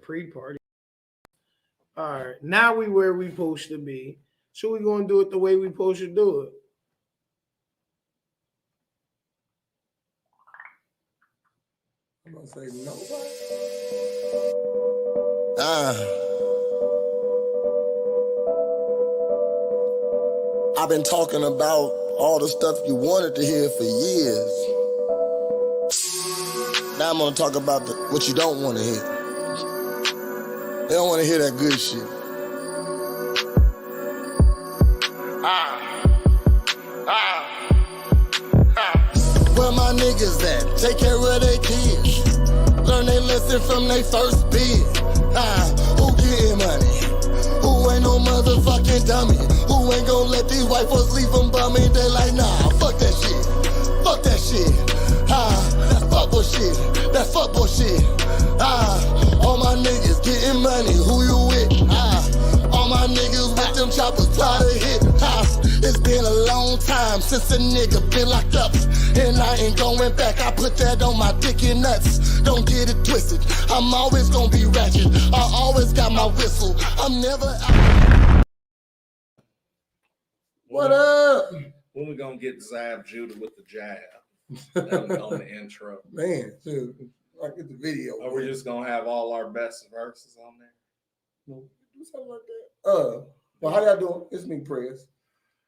pre-party. All right, now we where we supposed to be. So we gonna do it the way we supposed to do it. I'm gonna say nobody. I've been talking about all the stuff you wanted to hear for years. Now I'm gonna talk about what you don't want to hear. They don't want to hear that good shit. Where my niggas at? Take care of their kids. Learn their lesson from their first bid. Who getting money? Who ain't no motherfucking dummy? Who ain't gon' let these white folks leave them bumming? They like, nah, fuck that shit. Fuck that shit. That's fuckboy shit. That fuckboy shit. All my niggas getting money. Who you with? All my niggas with them choppers try to hit. It's been a long time since a nigga been locked up, and I ain't going back. I put that on my dick and nuts. Don't get it twisted. I'm always gonna be ratchet. I always got my whistle. I'm never out. What up? When we gonna get Zab Judah with the jab on the intro? Man, dude, I get the video. Or we're just gonna have all our best verses on there? No, do something like that. Well, how y'all doing? It's me, Prez.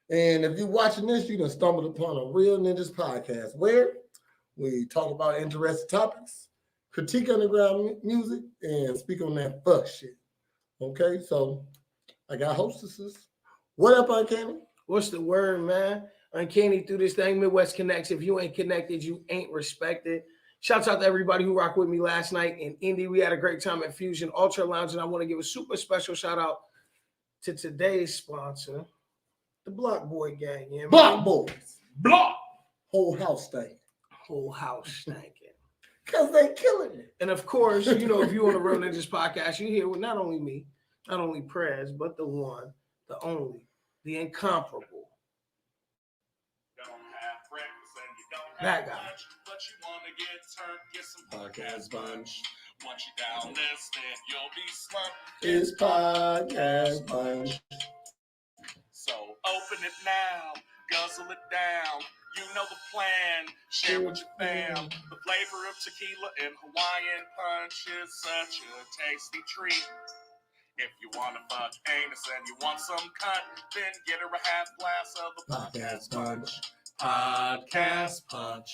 And if you're watching this, you done stumbled upon a Real Ninjas podcast where we talk about interesting topics, critique underground music, and speak on that fuck shit. Okay, so I got hostesses. What up, Uncanny? What's the word, man? Uncanny through this thing. Midwest Connects. If you ain't connected, you ain't respected. Shouts out to everybody who rocked with me last night in Indy. We had a great time at Fusion Ultra Lounge, and I want to give a super special shout out to today's sponsor, the Block Boy Gang. You know what I Block mean? Boys. Block. Whole house thing. Whole house stinking. Because they killing it. And of course, you know, if you on the Real Ninjas podcast, you hear with not only me, not only Prez, but the one, the only, the incomparable. That guy. But you want to get turned, get some podcast bunch. Once you down this, then you'll be slumped. It's podcast bunch. So open it now, guzzle it down. You know the plan, share with your fam. The flavor of tequila and Hawaiian punch is such a tasty treat. If you want to fuck anus and you want some cunt, then get her a half glass of the podcast punch. Podcast punch.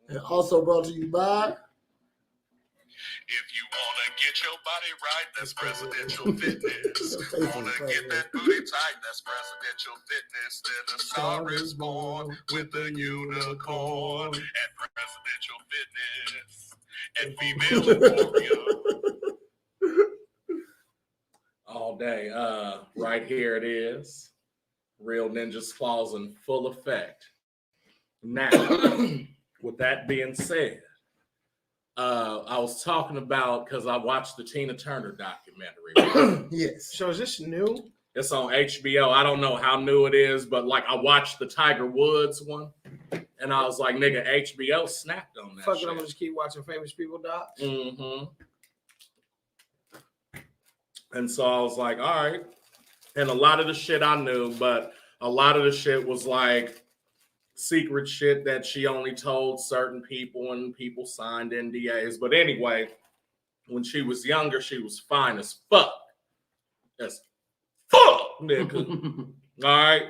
And also brought to you by If you want to get your body right, that's presidential fitness. Want to get that booty tight, that's presidential fitness. Then a star is born with a unicorn at presidential fitness and female emporium. All day. Right here it is. Real Ninjas Claws in full effect. Now, with that being said, I was talking about, because I watched the Tina Turner documentary. Right? yes. So is this new? It's on HBO. I don't know how new it is, but like I watched the Tiger Woods one, and I was like, nigga, HBO snapped on that Fuck it, shit. I'm gonna just keep watching famous people docs. Mm-hmm. And so I was like, all right. And a lot of the shit I knew, but a lot of the shit was like secret shit that she only told certain people and people signed NDAs. But anyway, when she was younger, she was fine as fuck. As fuck, nigga. All right.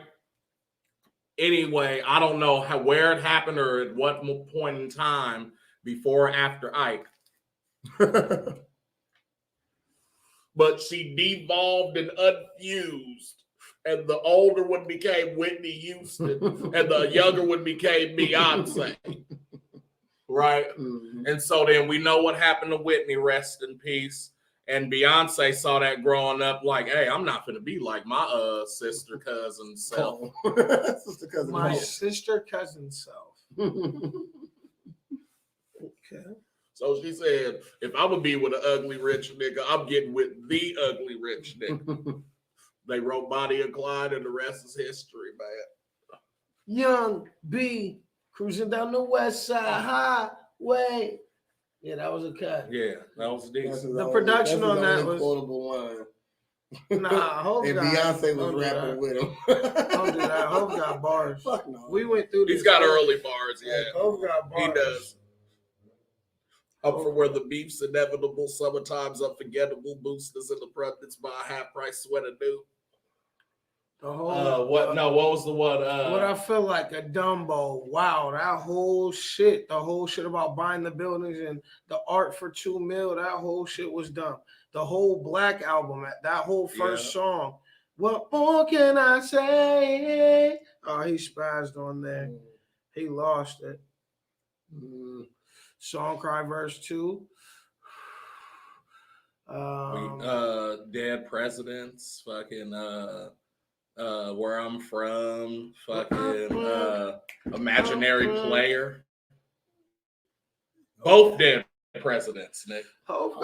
Anyway, I don't know where it happened or at what point in time, before or after Ike. But she devolved and unfused. And the older one became Whitney Houston. And the younger one became Beyonce. Right? Mm-hmm. And so then we know what happened to Whitney, rest in peace. And Beyonce saw that growing up like, hey, I'm not going to be like my sister cousin self. Sister cousin. My sister cousin self. Okay. So she said, if I'm going to be with an ugly rich nigga, I'm getting with the ugly rich nigga. They wrote Bonnie and Clyde, and the rest is history, man. Young B cruising down the west side highway. Yeah, that was a cut. Yeah, that was decent. The production on that was quotable line. nah. Hov And got, Beyonce was don't do rapping that. with him. Don't do that. Hov got bars. Fuck no. We went through this. He's got early bars, yeah. Hov got bars. He does. Up for where the beef's inevitable, summertime's unforgettable, boosters in the abundance, buy a half price sweater new. The whole What was the one? what I feel like a Dumbo. Wow, that whole shit, the whole shit about buying the buildings and the art for $2 million, that whole shit was dumb. The whole Black album, that whole first song. What more can I say? Oh, he spazzed on there. He lost it. Song Cry verse 2. Dead Presidents, fucking Where I'm From, fucking Imaginary Player. Both Dead Presidents, Nick. Hov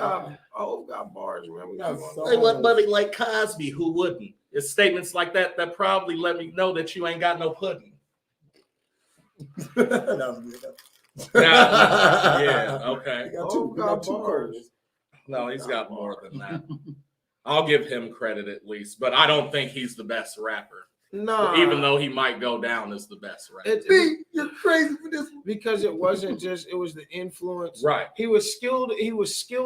got bars, man. We got They want money like Cosby, who wouldn't? It's statements like that that probably let me know that you ain't got no pudding. That was good. Yeah, okay. He got two curves. No, he's got more than that. I'll give him credit at least, but I don't think he's the best rapper. No, Even though he might go down as the best rapper. You're crazy for this. Because it wasn't just, it was the influence. Right. He was skilled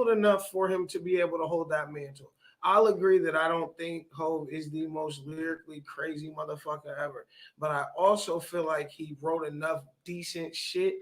enough for him to be able to hold that mantle. I'll agree that I don't think Hov is the most lyrically crazy motherfucker ever, but I also feel like he wrote enough decent shit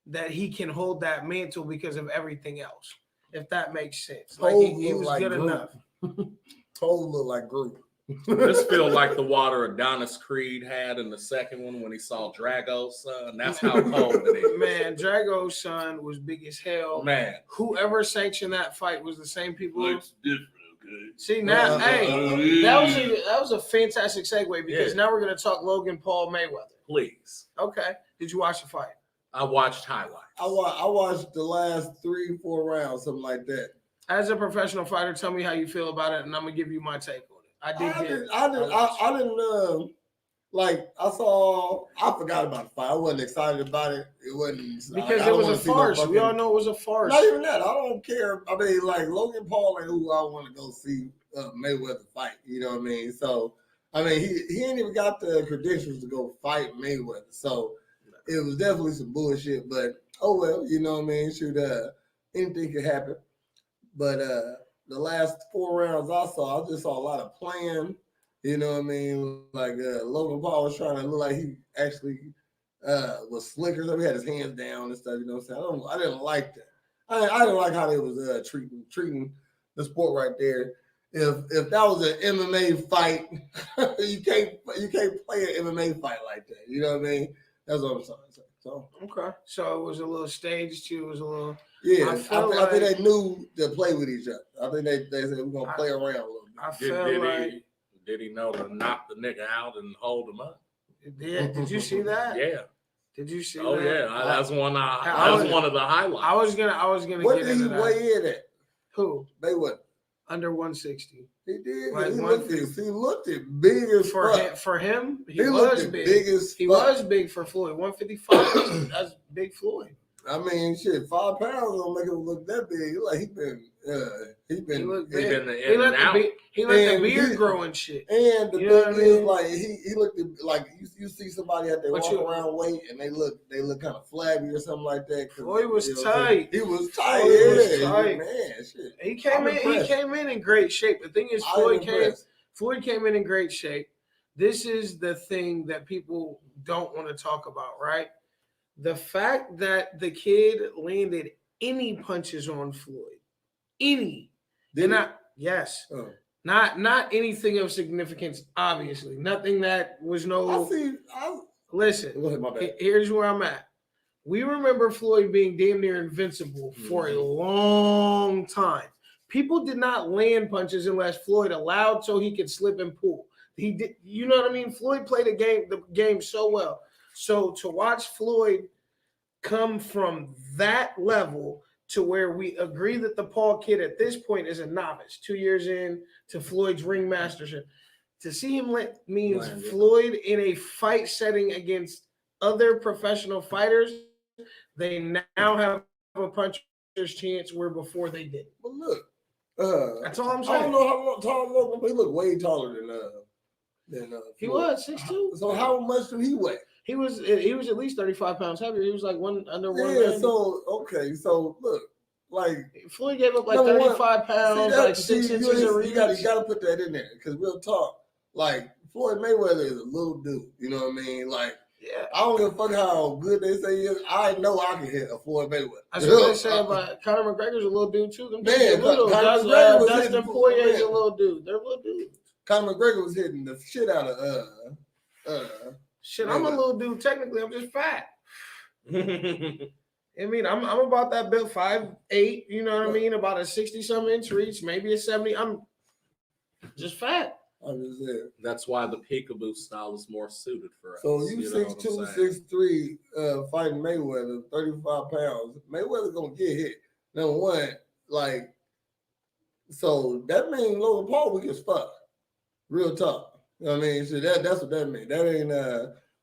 that he can hold that mantle because of everything else, if that makes sense. Like he was good enough. Hov look like Groot. This feel like the water Adonis Creed had in the second one when he saw Drago's son. That's how cold it is. Man, Drago's son was big as hell. Man. Whoever sanctioned that fight was the same people. Looks different, okay? See now, that was a fantastic segue because now we're gonna talk Logan Paul Mayweather. Please. Okay. Did you watch the fight? I watched highlights. I watched the last 3-4 rounds, something like that. As a professional fighter, tell me how you feel about it, and I'm gonna give you my take on it. I forgot about the fight. I wasn't excited about it. It wasn't because it was a farce. We all know it was a farce. Not even that. I don't care. I mean, like Logan Paul ain't who I want to go see Mayweather fight. You know what I mean? So I mean, he ain't even got the credentials to go fight Mayweather. So it was definitely some bullshit. But oh well, you know what I mean? Shoot, anything could happen. But the last 4 rounds I just saw a lot of playing. You know what I mean? Like Logan Paul was trying to look like he actually was slicker. So he had his hands down and stuff. You know what I'm saying? I didn't like that. I didn't like how they was treating the sport right there. If that was an MMA fight, you can't play an MMA fight like that. You know what I mean? That's what I'm trying to say. So okay, so it was a little staged too. It was a little. Yeah, I think they knew to play with each other. I think they said we're gonna play around a little bit. I feel like. Did he know to knock the nigga out and hold him up? Did you see that? Yeah. Did you see that? Yeah, that's one. That was one of the highlights. I was gonna. What get did he into weigh in at? Who? Mayweather. Under 160. He did. Like he looked big as fuck. For him, he was big. As he fuck. was big for Floyd. 155. That's big Floyd. I mean, shit, 5 pounds don't make him look that big. Like he let the beard grow and shit. And the thing is, like he looked like you see somebody that they walk around weight and they look kind of flabby or something like that. Floyd was tight. He was tight. Man, shit. He came in great shape. The thing is, Floyd came in great shape. This is the thing that people don't want to talk about, right? The fact that the kid landed any punches on Floyd, not anything of significance. Obviously, nothing that was no. Listen, here's where I'm at. We remember Floyd being damn near invincible for a long time. People did not land punches unless Floyd allowed so he could slip and pull. He did, you know what I mean? Floyd played the game so well. So to watch Floyd come from that level to where we agree that the Paul kid at this point is a novice, 2 years in to Floyd's ringmastership, to see him means Floyd in a fight setting against other professional fighters, they now have a punch chance were before they did. But look, That's all I'm I saying. don't know how tall Logan, but he looked way taller than He Floyd. was 6'2". So how much did he weigh? He was at least 35 pounds heavier. He was like under 190. Yeah, so okay, so look, like Floyd gave up like number one, 35 pounds, like 6 inches of you reach. gotta put that in there because real talk, like Floyd Mayweather is a little dude. You know what I mean? Like Yeah. I don't give a fuck how good they say he is. I know I can hit a Floyd Mayweather. That's what they say about Conor McGregor's a little dude too. Them Man, dudes are little. Conor McGregor was Dustin hitting Poirier's man. a little dude. They're little dudes. Conor McGregor was hitting the shit out of Shit, I'm a little dude. Technically, I'm just fat. I mean, I'm about that build, 5'8", you know what I mean? About a 60-some inch reach, maybe a 70. I'm just fat. I'm just saying. That's why the peekaboo style is more suited for us. So you know what I'm 6'2", saying? 6'3", fighting Mayweather, 35 pounds. Mayweather gonna get hit. Number one, like, so that means Logan Paul weak as fuck. Real talk. You know what I mean? So that's what that means. That ain't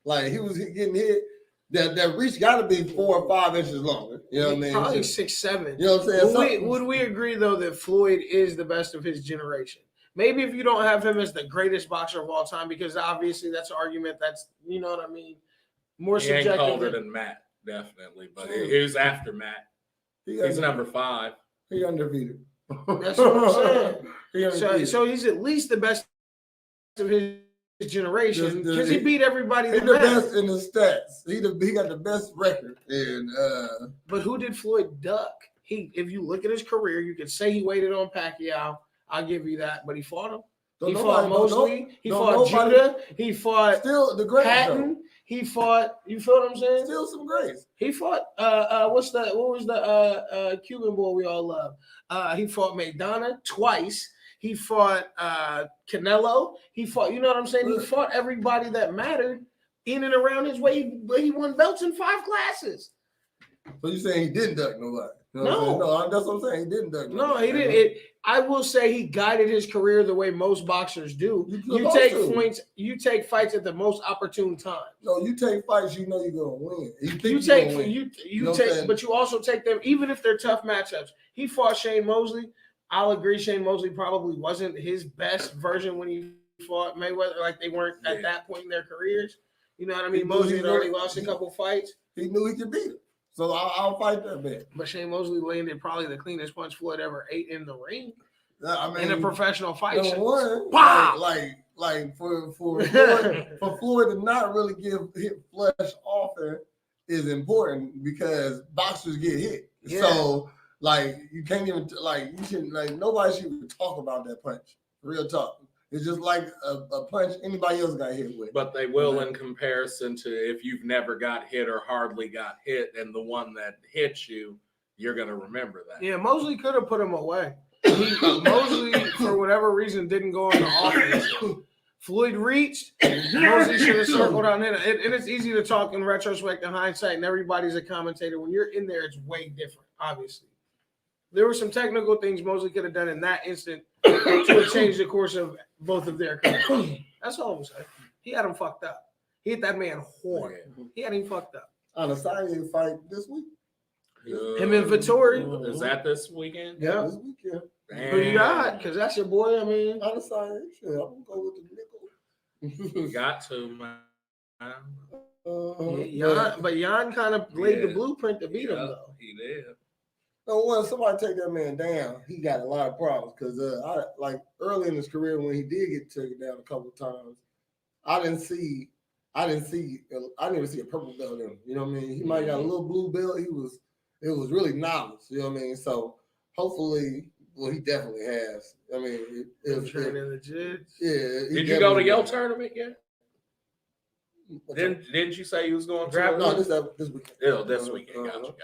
like he was getting hit. That reach got to be 4 or 5 inches longer. You know what I mean? Probably So, 6'7". you know what I'm saying? Would we agree though that Floyd is the best of his generation? Maybe if you don't have him as the greatest boxer of all time, because obviously that's an argument that's, you know what I mean, more He ain't subjective. colder than Matt, definitely. But he was after Matt. He's number 5. He undefeated. That's what I'm saying. He undefeated. So he's at least the best of his generation because he beat everybody. He's that the matters. best in the stats. He got the best record. And But who did Floyd duck? If you look at his career, you could say he waited on Pacquiao. I'll give you that, but he fought him. He fought Mosley. He fought Judah. He fought still the great Patton. He fought. You feel what I'm saying? Still some grace. He fought. What was the Cuban boy we all love? He fought Maidana twice. He fought Canelo. He fought. You know what I'm saying? He fought everybody that mattered in and around his way. He won belts in 5 classes. So you saying he didn't duck nobody? You No. know no, that's what I'm saying. He didn't duck. No, nobody. he didn't. I will say he guided his career the way most boxers do. You take points. You take fights at the most opportune time. No, you take fights. You know you're gonna win. But you also take them even if they're tough matchups. He fought Shane Mosley. I'll agree. Shane Mosley probably wasn't his best version when he fought Mayweather. Like they weren't at that point in their careers. You know what I mean? Mosley had already lost a couple fights. He knew he could beat him. So I'll fight that man. But Shane Mosley landed probably the cleanest punch Floyd ever ate in the ring. I mean, in a professional fight. Number one, wow. like for Floyd to not really hit flesh often is important because boxers get hit. Yeah. So like you can't even you shouldn't nobody should even talk about that punch. Real talk. It's just like a punch anybody else got hit with. But they will in comparison to if you've never got hit or hardly got hit, and the one that hits you, you're going to remember that. Yeah, Mosley could have put him away. Mosley, for whatever reason, didn't go on the offense. Floyd reached. Mosley should have circled on it. And it's easy to talk in retrospect and hindsight, and everybody's a commentator. When you're in there, it's way different, obviously. There were some technical things Mosley could have done in that instant to have changed the course of both of their careers. That's all I'm saying. He had him fucked up. He hit that man hard. He had him fucked up. On a Saturday fight this week. Him and Vettori. Is that this weekend? Yeah, this weekend. Damn. Who you got? Because that's your boy. I mean, on the Saturday, sure, I'm gonna go with the nickel. You got to, man. But Jan kind of laid the blueprint to beat him, though. He did. No, when somebody take that man down, he got a lot of problems. Because early in his career when he did get taken down a couple of times, I didn't even see a purple belt in him. You know what I mean? He might have got a little blue belt. It was really novice. You know what I mean? So hopefully, well, he definitely has. I mean, training the jids. Yeah. Did you go to your tournament yet? Didn't you say you was going to? No, this weekend. Yeah, this weekend. Gotcha.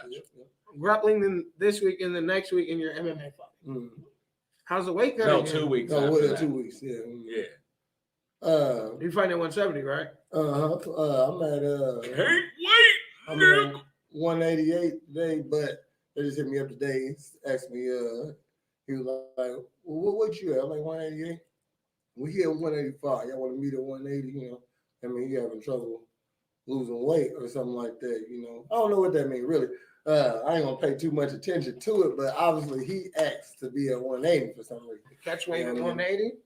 Grappling this week and the next week in your MMA fight. Mm-hmm. How's the weight cut? No, 2 weeks. No, 2 weeks. Yeah. Yeah. You're fighting at 170, right? I'm at I'm at 188 today, but they just hit me up today. Asked me, he was like, well, what you at? I'm like 188. We here at 185. Y'all want to meet at 180? You know, I mean, he having trouble losing weight or something like that. You know, I don't know what that means really. I ain't gonna pay too much attention to it, but obviously he asked to be at 180 for some reason. Catch weight at Yeah, 180.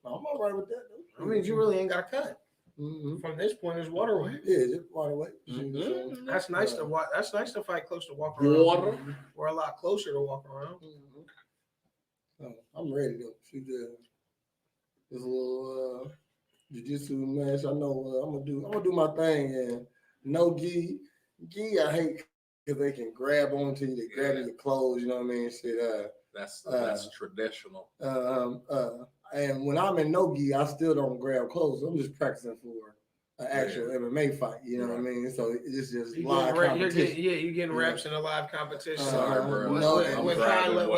I'm all right with that though. I mean, you really ain't got to cut. Mm-hmm. From this point, it's water weight. Yeah, just water weight. Mhm. That's nice to watch. That's nice to fight close to walk around. Water. We're a lot closer to walk around. So I'm ready though. She just this little jiu-jitsu match. I know I'm gonna do my thing and no gi. Gi I hate because they can grab onto you, they grab your clothes, you know what I mean? Shit. That's traditional. And when I'm in no gi, I still don't grab clothes. I'm just practicing for an actual MMA fight. You know what I mean? So it's just live competition. You're getting reps in a live competition. Sorry, bro. With high level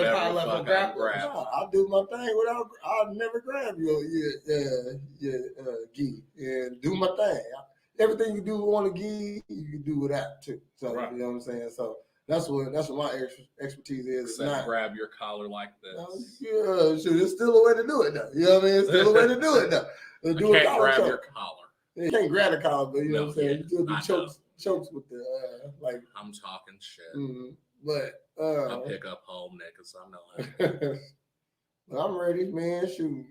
grapplers. No, I'll do my thing without. I'll never grab your gi and do my thing. Everything you do on a gi, you can do without too. So Right. you know what I'm saying. So that's what my expertise is. Except Not grab your collar like this. yeah, shoot, it's still a way to do it though. You know what I mean? It's still a way to do it though. You Do a can't collar grab choke. your collar. You can't grab the collar, but you know No, what I'm saying. yeah, You still do I chokes with the like. I'm talking shit. But I pick up whole niggas. I know it. but I'm ready, man. Shoot,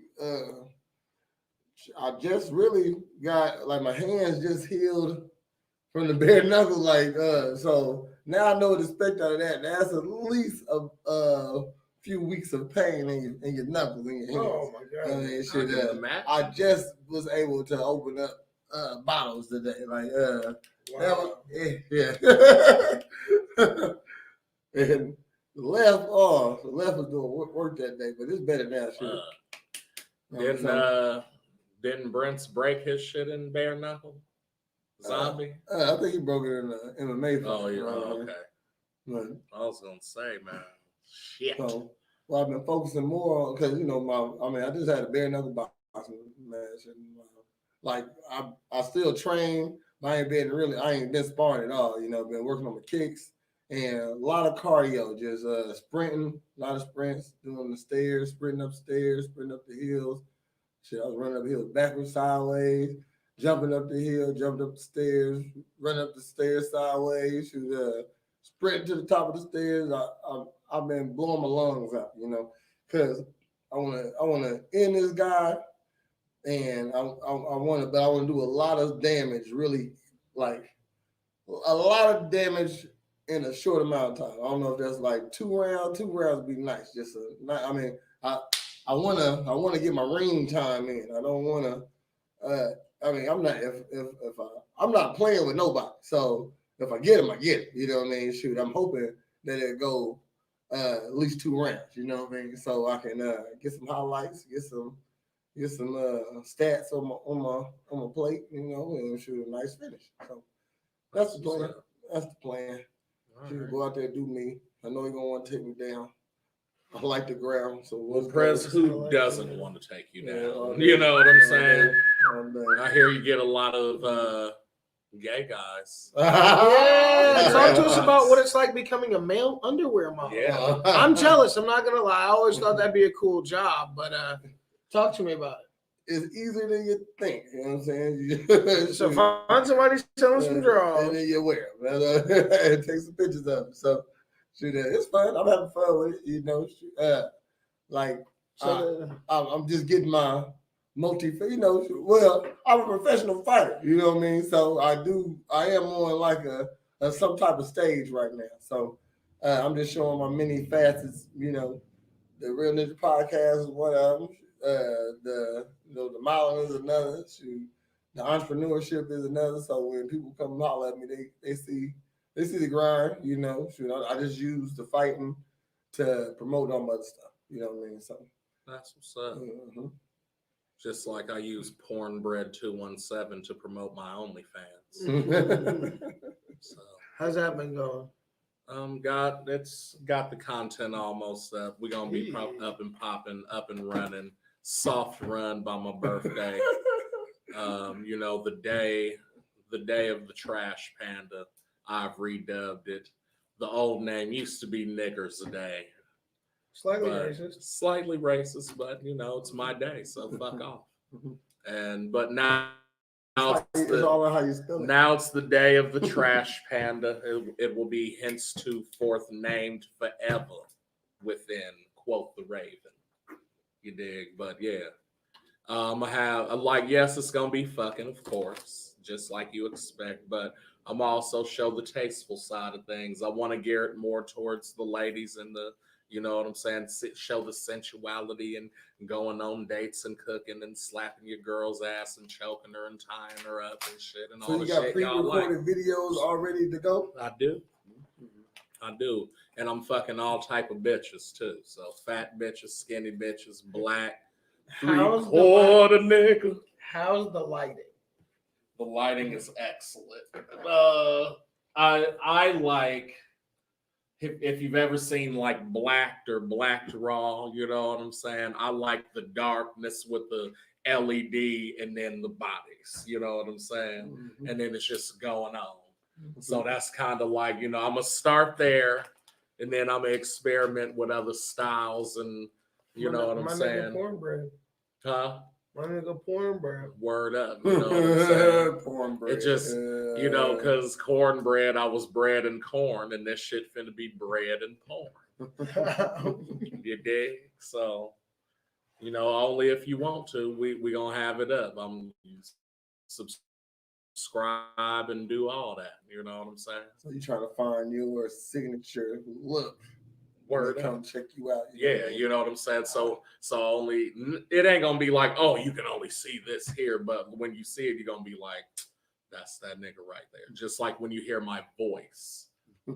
I just really got like my hands just healed from the bare knuckles, like so now I know what to expect out of that. That's at least a few weeks of pain in your knuckles and your hands. Oh my god! I mean, I shit, can imagine. I just was able to open up bottles today, like Wow. yeah. And the left was doing work that day, but it's better now. Shit. Didn't Brent's break his shit in bare knuckle? Zombie? I think he broke it in the MMA fight. Oh, yeah. Okay. But, I was gonna say, man. Shit. so, well, I've been focusing more on because I just had a bare knuckle boxing match, and like I still train. But I ain't been sparring at all. You know, been working on my kicks and a lot of cardio, just sprinting, a lot of sprints, doing the stairs, sprinting up the hills. Shit, I was running up the hills backwards, sideways, jumping up the hill, jumping up the stairs, running up the stairs sideways, sprinting to the top of the stairs. I've been blowing my lungs out, you know, because I wanna end this guy, and I want to do a lot of damage, really, like a lot of damage in a short amount of time. I don't know if that's like 2 rounds. 2 rounds would be nice. I want to get my ring time in. I don't want to. I'm not playing with nobody. So if I get him, I get it. You know what I mean? Shoot, I'm hoping that it go at least 2 rounds. You know what I mean? So I can get some highlights, get some stats on my plate. You know, and shoot a nice finish. So that's the plan. That's the plan. Shoot, go out there, do me. I know you're gonna want to take me down. I like the ground, so Well, Prez, who doesn't want to take you down? You know what I'm saying? I hear you get a lot of gay guys. Yeah, talk to us about what it's like becoming a male underwear model. Yeah. I'm jealous. I'm not gonna lie. I always thought that'd be a cool job, but talk to me about it. It's easier than you think. You know what I'm saying? So find somebody selling some and drawers. then you wear them. And take some pictures of them. So shoot, it's fun. I'm having fun with it. You know, I'm just getting my you know. Well, I'm a professional fighter. You know what I mean? So I am on like some type of stage right now. So I'm just showing my many facets. You know, the Real Ninja Podcast is one of them. The modeling is another. Shoot, the entrepreneurship is another. So when people come and holler at me, they see the grind. You know, shoot, I just use the fighting to promote all my other stuff. You know what I mean? So that's what's up. Just like I use Pornbread 217 to promote my OnlyFans. So how's that been going? It's got the content almost up. We're gonna be up and popping, up and running. Soft run by my birthday. You know, the day of the Trash Panda, I've redubbed it. The old name used to be Niggers a Day. Slightly racist, but you know, it's my day, so fuck off. But now It's all in how you spell it. Now it's the day of the trash panda. It will be henceforth named forever within quote the Raven. You dig? But yeah, I have like yes, it's gonna be fucking, of course, just like you expect. But I'm also show the tasteful side of things. I want to gear it more towards the ladies and the, you know what I'm saying, show the sensuality and going on dates and cooking and slapping your girl's ass and choking her and tying her up and shit and So all you the got shit y'all like. pre-recorded videos all ready to go? I do. And I'm fucking all type of bitches too. So fat bitches, skinny bitches, black, How's the quarter nigga. How's the lighting? The lighting is excellent. I like if you've ever seen like Blacked or Blacked Raw, you know what I'm saying? I like the darkness with the LED and then the bodies, you know what I'm saying? Mm-hmm. And then it's just going on. So that's kind of like, you know, I'm gonna start there and then I'm gonna experiment with other styles and you know what I'm saying? Cornbread. Huh? My nigga cornbread. Word up, you know what I'm saying? Cornbread. It just, you know, because cornbread, I was bred in corn, and this shit finna be bread and porn. You dig? So, you know, only if you want to, we gonna have it up. I'm subscribe and do all that. You know what I'm saying? So you trying to find your signature look. Word come up. check you out. Yeah, you know what I'm saying? So only, it ain't gonna be like, oh, you can only see this here, but when you see it, you're gonna be like, that's that nigga right there. Just like when you hear my voice,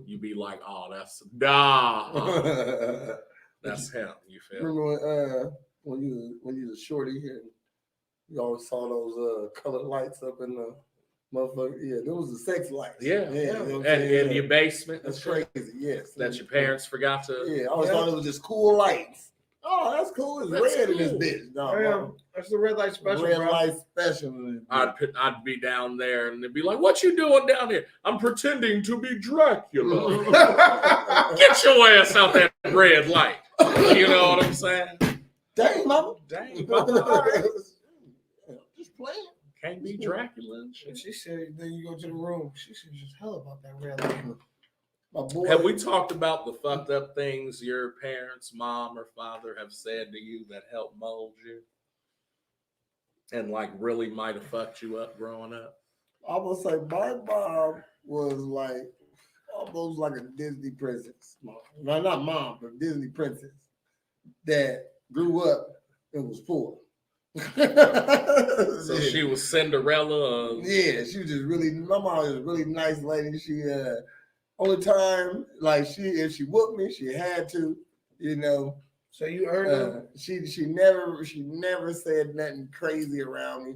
you be like, oh, that's that's him. You feel? Remember when you was a shorty here, you always saw those colored lights up in the motherfucker. Yeah, those was the sex lights. Yeah. You know what I'm And saying? in your basement. That's crazy. Yes. That your parents forgot to. Yeah, I always thought it was just cool lights. Oh, that's cool. It's That's red in cool. this bitch. No, Damn, that's the red light special. red bro. light special. In this bitch. I'd be down there and they'd be like, what you doing down here? I'm pretending to be Dracula. Get your ass out that red light. You know what I'm saying? Dang, mama. Dang, mama. Just playing. Can't be Dracula and shit. And she said, then you go to the room. She said, just hell about that red light. My boy. Have we talked about the fucked up things your parents, mom or father have said to you that helped mold you? And like really might have fucked you up growing up? I would say my mom was like almost like a Disney princess. No, not mom, but Disney princess that grew up and was poor. So she was Cinderella. Yeah, she was just really. My mom was a really nice lady. She only time like if she whooped me, she had to, you know. So you earned it. She never said nothing crazy around me.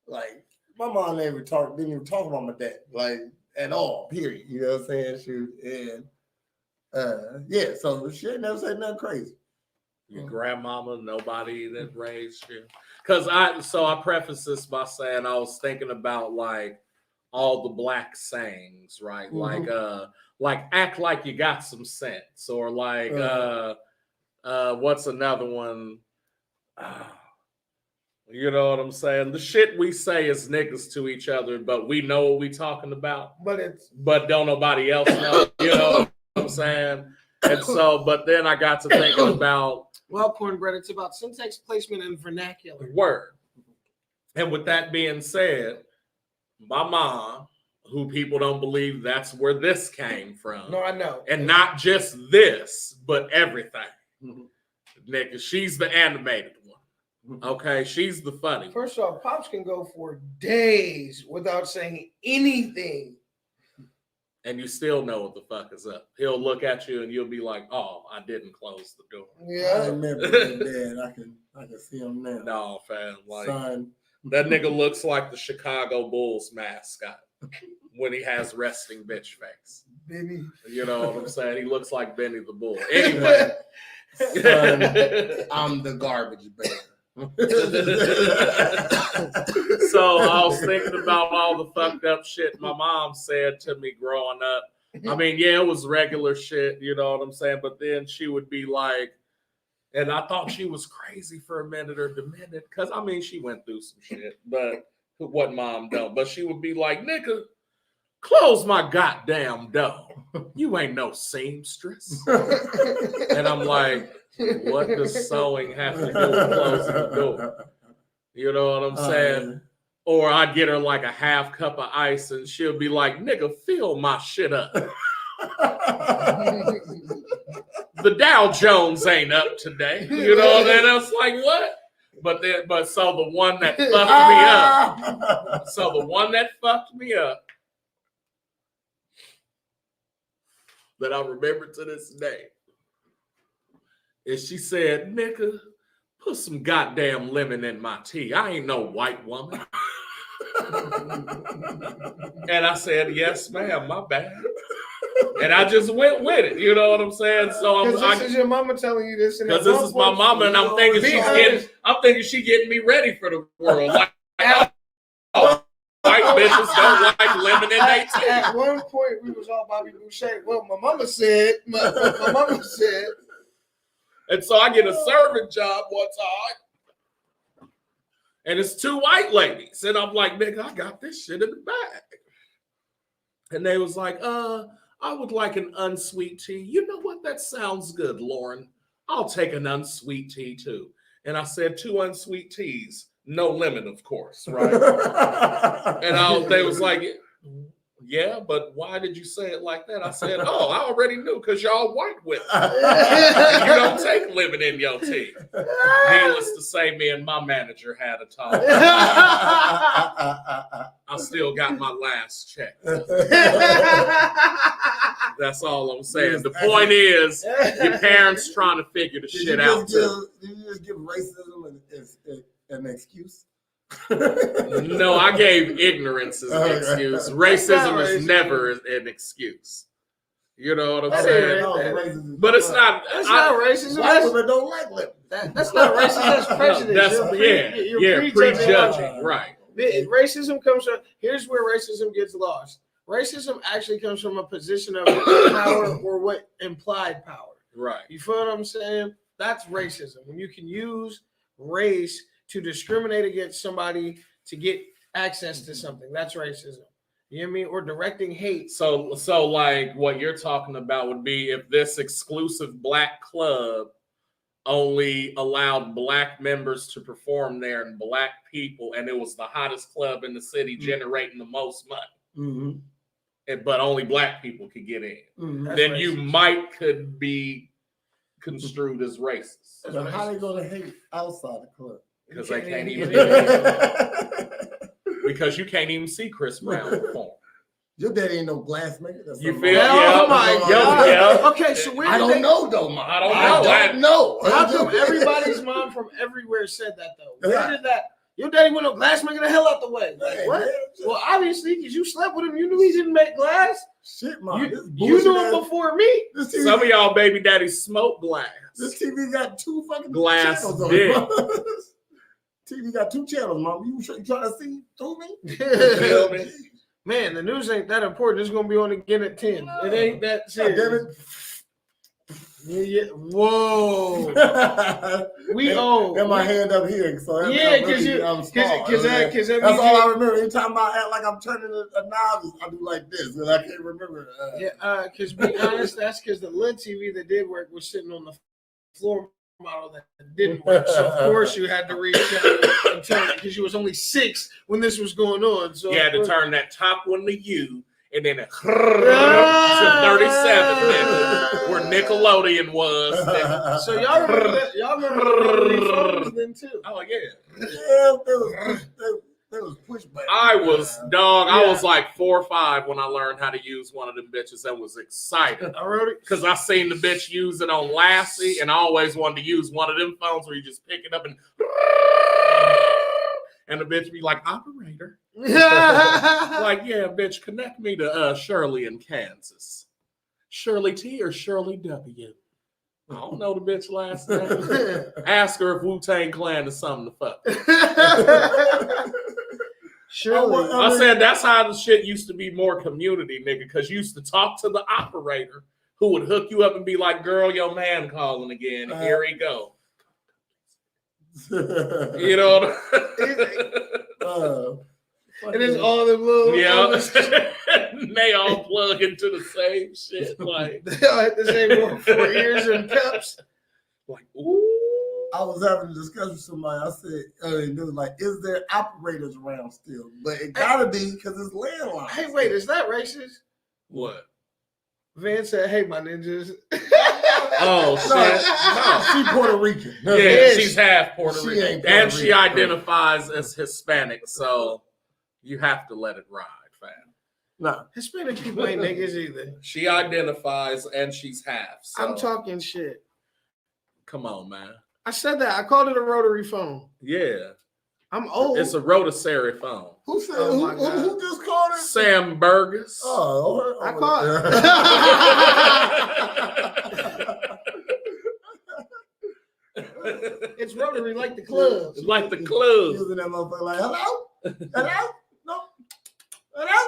Like my mom didn't even talk about my dad like at all. Period. You know what I'm saying? Yeah. So she ain't never said nothing crazy. Your grandmama, nobody that raised you. Because I preface this by saying I was thinking about like all the black sayings, right? Mhm. Like act like you got some sense, or like what's another one? You know what I'm saying? The shit we say as niggas to each other, but we know what we talking about, but don't nobody else know. You know what I'm saying? And so, but then I got to thinking about Well, cornbread, it's about syntax, placement, and vernacular. word. And with that being said, my mom, who people don't believe that's where this came from. No, I know. And not just this, but everything. Nigga, she's the animated one. Okay, she's the funny. First off, Pops can go for days without saying anything. And you still know what the fuck is up. He'll look at you and you'll be like, oh, I didn't close the door. I Yeah. remember that dad. I can see him now. No, fam. Like Son. that nigga looks like the Chicago Bulls mascot when he has resting bitch face. Baby. You know what I'm saying? He looks like Benny the Bull. Anyway. Son, I'm the garbage bear. So I was thinking about all the fucked up shit my mom said to me growing up. I mean, yeah, it was regular shit, you know what I'm saying? But then she would be like, and I thought she was crazy for a minute or demented, because I mean, she went through some shit, but what mom don't, but she would be like, nigga, close my goddamn door. You ain't no seamstress. And I'm like, what does sewing have to do with closing the door? You know what I'm saying? Or I'd get her like a half cup of ice and she'll be like, nigga, fill my shit up. The Dow Jones ain't up today. You know, and it's like, what? But so the one that fucked me up, that I remember to this day, is she said, nigga, put some goddamn lemon in my tea. I ain't no white woman. And I said, yes, ma'am, my bad. And I just went with it. You know what I'm saying? So this is your mama telling you this. Because this is my mama, and I'm thinking she getting me ready for the world. Like, oh, white bitches don't like lemon in their tea. At one point, we was all Bobby Boucher. Well, my mama said. My mama said. And so I get a serving job one time, and it's two white ladies, and I'm like, nigga, I got this shit in the bag. And they was like, I would like an unsweet tea. You know what? That sounds good, Lauren. I'll take an unsweet tea too. And I said, 2 unsweet teas, no lemon, of course, right? And they was like, yeah, but why did you say it like that? I said, oh, I already knew because y'all white women. You don't take lemon in your tea. Needless to say, me and my manager had a talk. I still got my last check. That's all I'm saying. The point is, your parents trying to figure the shit out. Did you just give racism an excuse? No, I gave ignorance as an excuse. Racism is never an excuse. You know what I'm saying? But it's not. That's not racism. White women don't like lemon. That's not racism. That's prejudice. You're prejudging. Right. Racism comes from. Here's where racism gets lost. Racism actually comes from a position of power or what implied power. Right. You feel what I'm saying? That's racism. When you can use race to discriminate against somebody to get access to something, that's racism. You know what I mean? Or directing hate. So like what you're talking about would be if this exclusive black club only allowed black members to perform there and black people, and it was the hottest club in the city generating the most money. Mm-hmm. But only black people could get in. Mm-hmm. Then racist. You could be construed as racist. But how they gonna hate outside the club? Because they can't even because you can't even see Chris Brown perform. Your daddy ain't no glass maker. You feel? Yeah. Oh my God. Yeah. Okay, so where I don't know though, Mom. I don't know. How come everybody's mom from everywhere said that though? Where did that? Your daddy went no glass making the hell out the way. Like, what? Well, obviously, because you slept with him, you knew he didn't make glass. Shit, Mom. You knew him before me. Some of y'all baby daddies smoke glass. This TV got 2 fucking glass channels on dick. it. TV got 2 channels, Mom. You trying to see through me? Feel me? Man, the news ain't that important. It's gonna be on again at 10. It ain't that serious. Yeah. Whoa. We owe. Got my hand up here, so because that's all I remember. Every time I act like I'm turning a knob, I do like this, and I can't remember. Because be honest, that's because the LED TV that did work was sitting on the floor model that didn't work. So of course you had to reach out and turn it because you was only 6 when this was going on. So you had to turn that top one to U. And then it to 37, where Nickelodeon was. So y'all remember that? Y'all remember phones then too? Oh yeah. There was push button. I was like 4 or 5 when I learned how to use one of them bitches and was excited. I wrote it because I seen the bitch use it on Lassie, and I always wanted to use one of them phones where you just pick it up and the bitch be like, operator. Like, yeah, bitch, connect me to Shirley in Kansas. Shirley T or Shirley W? I don't know the bitch last name. Ask her if Wu-Tang Clan is something to fuck. Shirley. I said that's how the shit used to be more community, nigga, because you used to talk to the operator who would hook you up and be like, girl, your man calling again. Here he go. You know what And it's all them little. Yeah. They all plug into the same shit. Like, They all hit the same 4 ears and cups. like, ooh. I was having a discussion with somebody. I said, it was like, is there operators around still? But it gotta be because it's landline. Hey, wait, is that racist? What? Van said, "Hey, my ninjas." Oh, shit. No, she Puerto Rican. Yeah, Yes. she's half Puerto She Rican. ain't Puerto And she Rican. identifies as Hispanic, so you have to let it ride, fam. No. Hispanic people ain't niggas either. She identifies and she's half. So I'm talking shit. come on, man. I said that. I called it a rotary phone. Yeah. I'm old. It's a rotary phone. Who said? Oh my God. Who just called it? Sam Burgess. Oh, I caught It's rotary like the clubs. It's like the club. Using that motherfucker like, hello, hello, no, hello.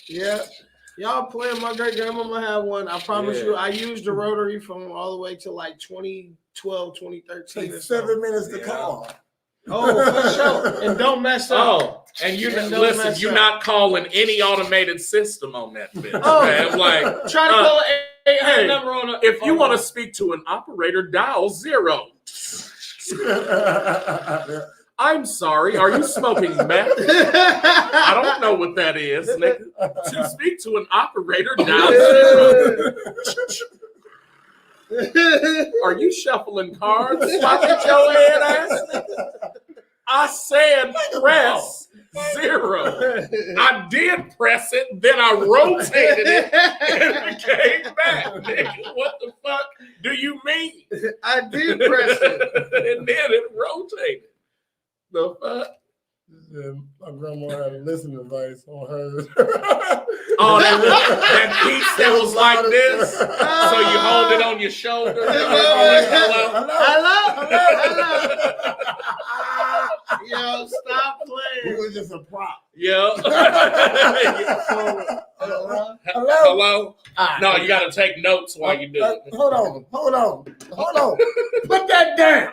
Yeah. Y'all playing. My great grandmama had one. I promise Yeah. you, I used the rotary phone all the way to like 2012, 2013. Take or so. 7 minutes to Yeah. call. Oh, for sure. And don't mess up. Oh, and you And don't listen, mess you're up. not calling any automated system on that bitch. Oh. Man. Like, Try to call an 800 hey, number on a. if you want to speak to an operator, dial 0. I'm sorry, are you smoking meth? I don't know what that is, nigga. To speak to an operator, dial 0. Are you shuffling cards? Pocket your head ass? I said press 0. I did press it, then I rotated it, and it came back. Nigga, what the fuck do you mean? I did press it. And then it rotated. The fuck? Yeah, my grandma had a listening device on hers. Oh, that piece that was like this. So you hold it on your shoulder. Hello? Hello. Yo, stop It playing. was just a prop. Yeah. Hello? Hello? Ah, No, you got to take notes while you do it. Hold on. Put that down.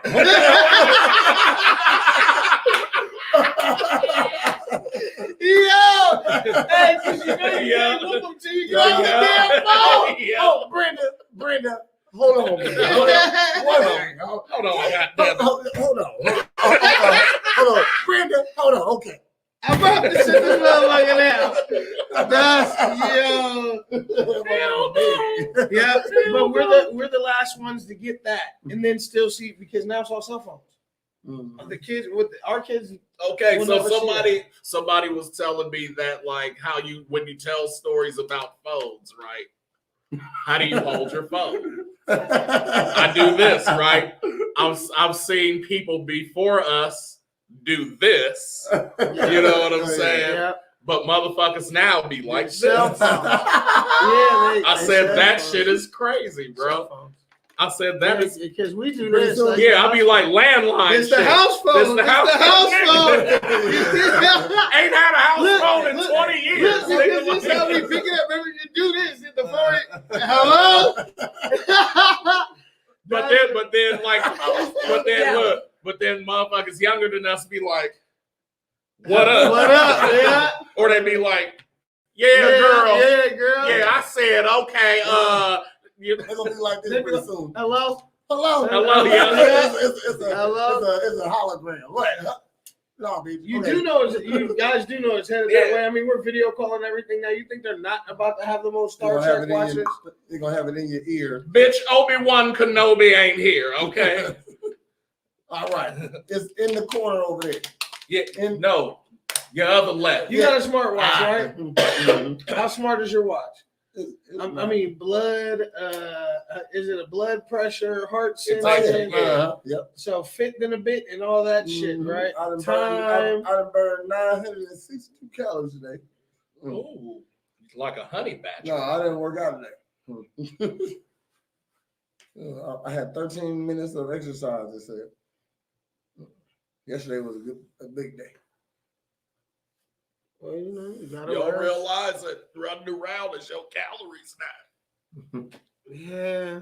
Yo, hey, 'cause you know you Yeah. can't move them till you Yeah. get on the damn phone. Yeah. Oh, Brenda, hold on. Hold on, goddamn. Hold on. Brenda, hold on. Okay. I'm about to sit this motherfucker down. That's yeah. But we're the last ones to get that, and then still see because now it's all cell phones. The kids our kids. Okay, We'll so never see somebody was telling me that like how you when you tell stories about phones, right? How do you hold your phone? I do this, right? I've seen people before us do this. You know what I'm saying? Yeah. But motherfuckers now be like this. Cell phone. I said that shit is crazy, bro. I said that is because we do this. yeah. I'll be like landline. It's the shit. house phone. It's the house phone. phone. Ain't had a house Look, phone in look, 20 years. Look, nigga. this is how we pick it up. Remember, you do this in the phone. Hello. But then motherfuckers younger than us be like, what up? What up? Yeah. Or they be like, yeah, girl. Yeah, girl. Yeah, I said, okay, It's gonna be like this pretty soon. Hello. Hello. Hello, yeah. It's a hologram. What? No, baby. You do know, you guys do know it's headed that way. I mean, we're video calling everything now. You think they're not about to have the most Star Trek watchers? They're gonna have it in your ear. bitch, Obi-Wan Kenobi ain't here, okay? All right. It's in the corner over there. Yeah, no, your other left. You got a smart watch, right? How smart is your watch? I mean, blood. Is it a blood pressure, heart sensation? Yep. So fitting a bit and all that shit, right? I done Time. burned 962 calories today. Ooh, like a honey badger. No, I didn't work out today. I had 13 minutes of exercise. They said yesterday was a big day. Well, you know, you gotta You don't learn. realize that running around is your calories now. Yeah.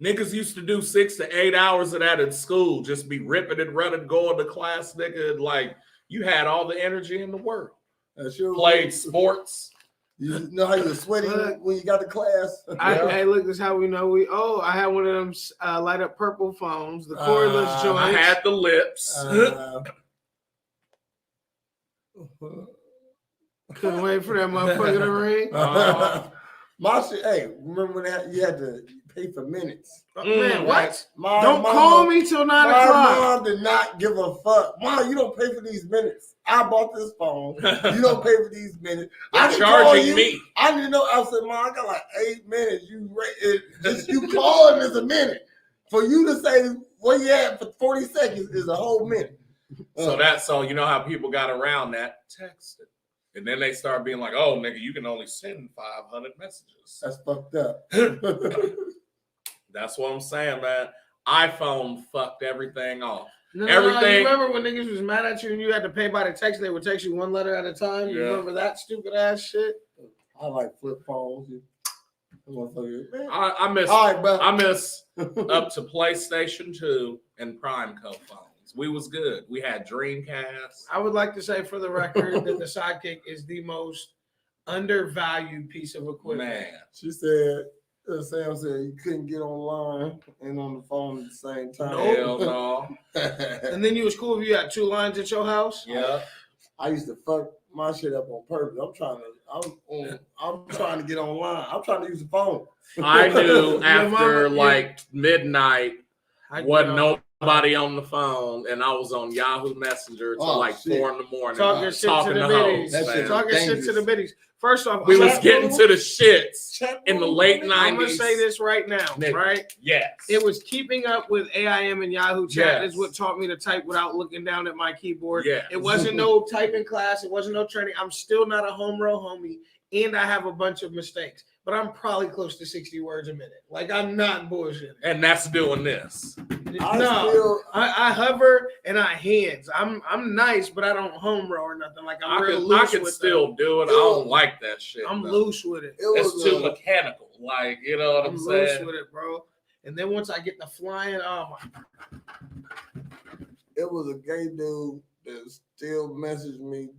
Niggas used to do 6 to 8 hours of that at school, just be ripping and running, going to class, nigga. Like, you had all the energy in the world. Played sports. You know how you were sweating when you got to class? Hey, look, this is how we know I had one of them light up purple phones, the cordless joints. I had the lips. Couldn't wait for that motherfucker to ring. My shit, hey, remember when you had to pay for minutes? Man, what? Don't call me till 9 o'clock. My mom did not give a fuck. Mom, you don't pay for these minutes. I bought this phone. You don't pay for these minutes. You're charging me. I didn't know. I said, Mom, I got like 8 minutes. You calling is a minute. For you to say where you at for 40 seconds is a whole minute. So you know how people got around that? Texting. And then they start being like, oh, nigga, you can only send 500 messages. That's fucked up. That's what I'm saying, man. iPhone fucked everything off. No, Everything. you remember when niggas was mad at you and you had to pay by the text? They would text you one letter at a time. You remember that stupid ass shit? I like flip phones. I miss All right, bro. I miss up to PlayStation 2 and Primeco phones. We was good. We had Dreamcast. I would like to say for the record that the Sidekick is the most undervalued piece of equipment. Man. She said, Sam said you couldn't get online and on the phone at the same time. Hell no. And then you was cool if you had 2 lines at your house. Yeah. I used to fuck my shit up on purpose. I'm trying to get online. I'm trying to use the phone. I knew after mama, like midnight, I wasn't nobody on the phone, and I was on Yahoo Messenger till like shit. 4 in the morning talking shit to the biddies. That shit Talking shit to the biddies. First off, We was chat getting room, to the shits Chat in the room, late nigga. 90s. I'm gonna say this right now, Nigga. right? Yes. It was keeping up with AIM and Yahoo chat Yes. is what taught me to type without looking down at my keyboard. Yes. It wasn't no typing class. It wasn't no training. I'm still not a home row homie, and I have a bunch of mistakes. But I'm probably close to 60 words a minute. Like, I'm not bullshitting. And that's doing this. I hover and I hands. I'm nice, but I don't home row or nothing. Like, I'm real I loose can with still do it. I don't like that shit. I'm though. loose with it. It's too mechanical. Like, you know what I'm loose saying? with it, bro. And then once I get the flying, oh my. It was a gay dude that still messaged me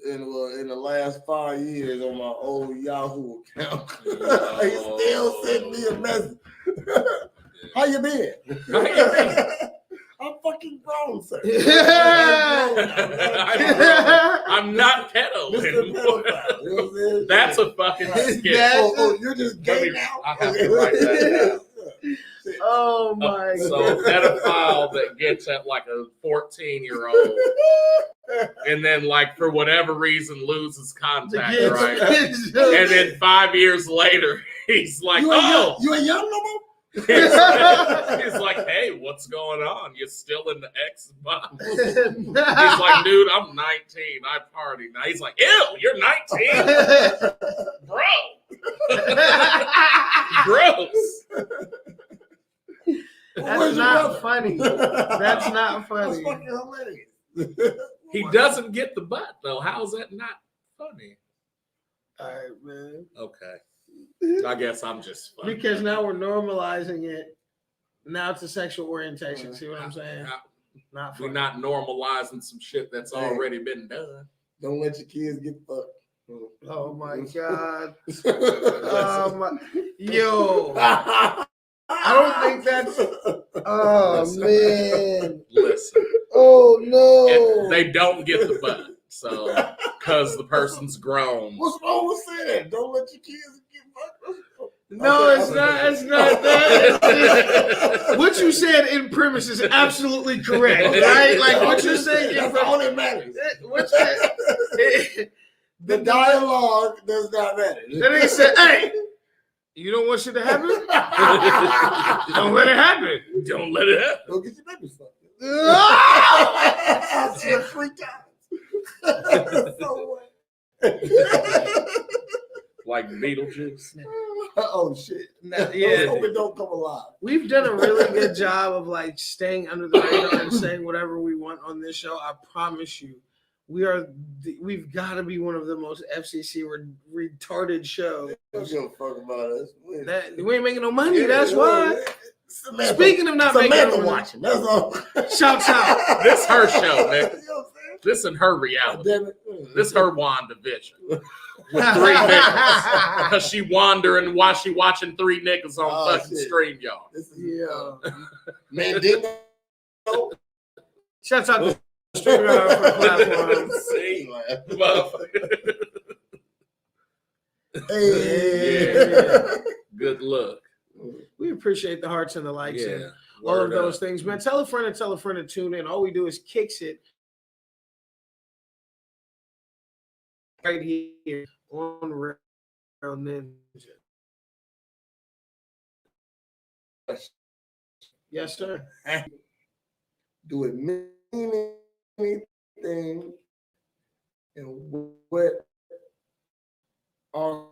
in the last 5 years on my old Yahoo account. He still sent me a message. How you been? I'm fucking grown, sir. I'm not pedo Mr. anymore. Pedophile. You know what I'm saying? That's a fucking skit. Oh, you're just gay now? I have to write that down. Oh my So pedophile that gets at like a 14-year-old and then like for whatever reason loses contact, right? And then 5 years later, he's like, you ain't young no more? he's like, hey, what's going on? You're still in the Xbox. He's like, dude, I'm 19. I party now. He's like, ew, you're 19? Bro. Gross. That's not funny. That's not funny. That's fucking hilarious. He doesn't get the butt, though. How's that not funny? All right, man. Okay. I guess I'm just funny. Because now we're normalizing it. Now it's a sexual orientation. See what I'm saying? Not We're funny. not normalizing some shit that's already been done. Don't let your kids get fucked. Oh my god. Yo. I don't think that's. Oh Listen. man. Listen, Oh no. they don't get the butt, so because the person's grown. What's wrong with saying that? Don't let your kids get fucked. No, it's not. It's not that. What you said in premise is absolutely correct, right? Like what you're saying. That's all that matters. What you, The dialogue does not matter. Then they said, "Hey, you don't want shit to happen? Don't let it happen. Don't let it happen. Go get your baby fucked. Ah! I said 3 times. So what? Like Beetlejuice. Oh shit! Yeah. Let's hope it don't come alive. We've done a really good job of like staying under the radar and saying whatever we want on this show. I promise you, we've got to be one of the most FCC retarded shows. Don't give a fuck about us. We ain't making no money. That's why. Samantha, Speaking of not making Samantha it on watching. That's all. Shouts out. This her show, nigga. You know what I'm saying? This in her God reality. damn it. This her WandaVision. With 3 niggas. Because she wandering while she watching 3 niggas on Oh, fucking shit. StreamYard. This is, Yeah. Mandingo. Shouts out to StreamYard for the platform. See? Motherfucker. Hey. Yeah. Good luck. We appreciate the hearts and the likes and Yeah. all of Word those up. things, man. Tell a friend to tune in. All we do is kicks it right here on Real Ninja. Yes, sir. Do it mean anything? And what are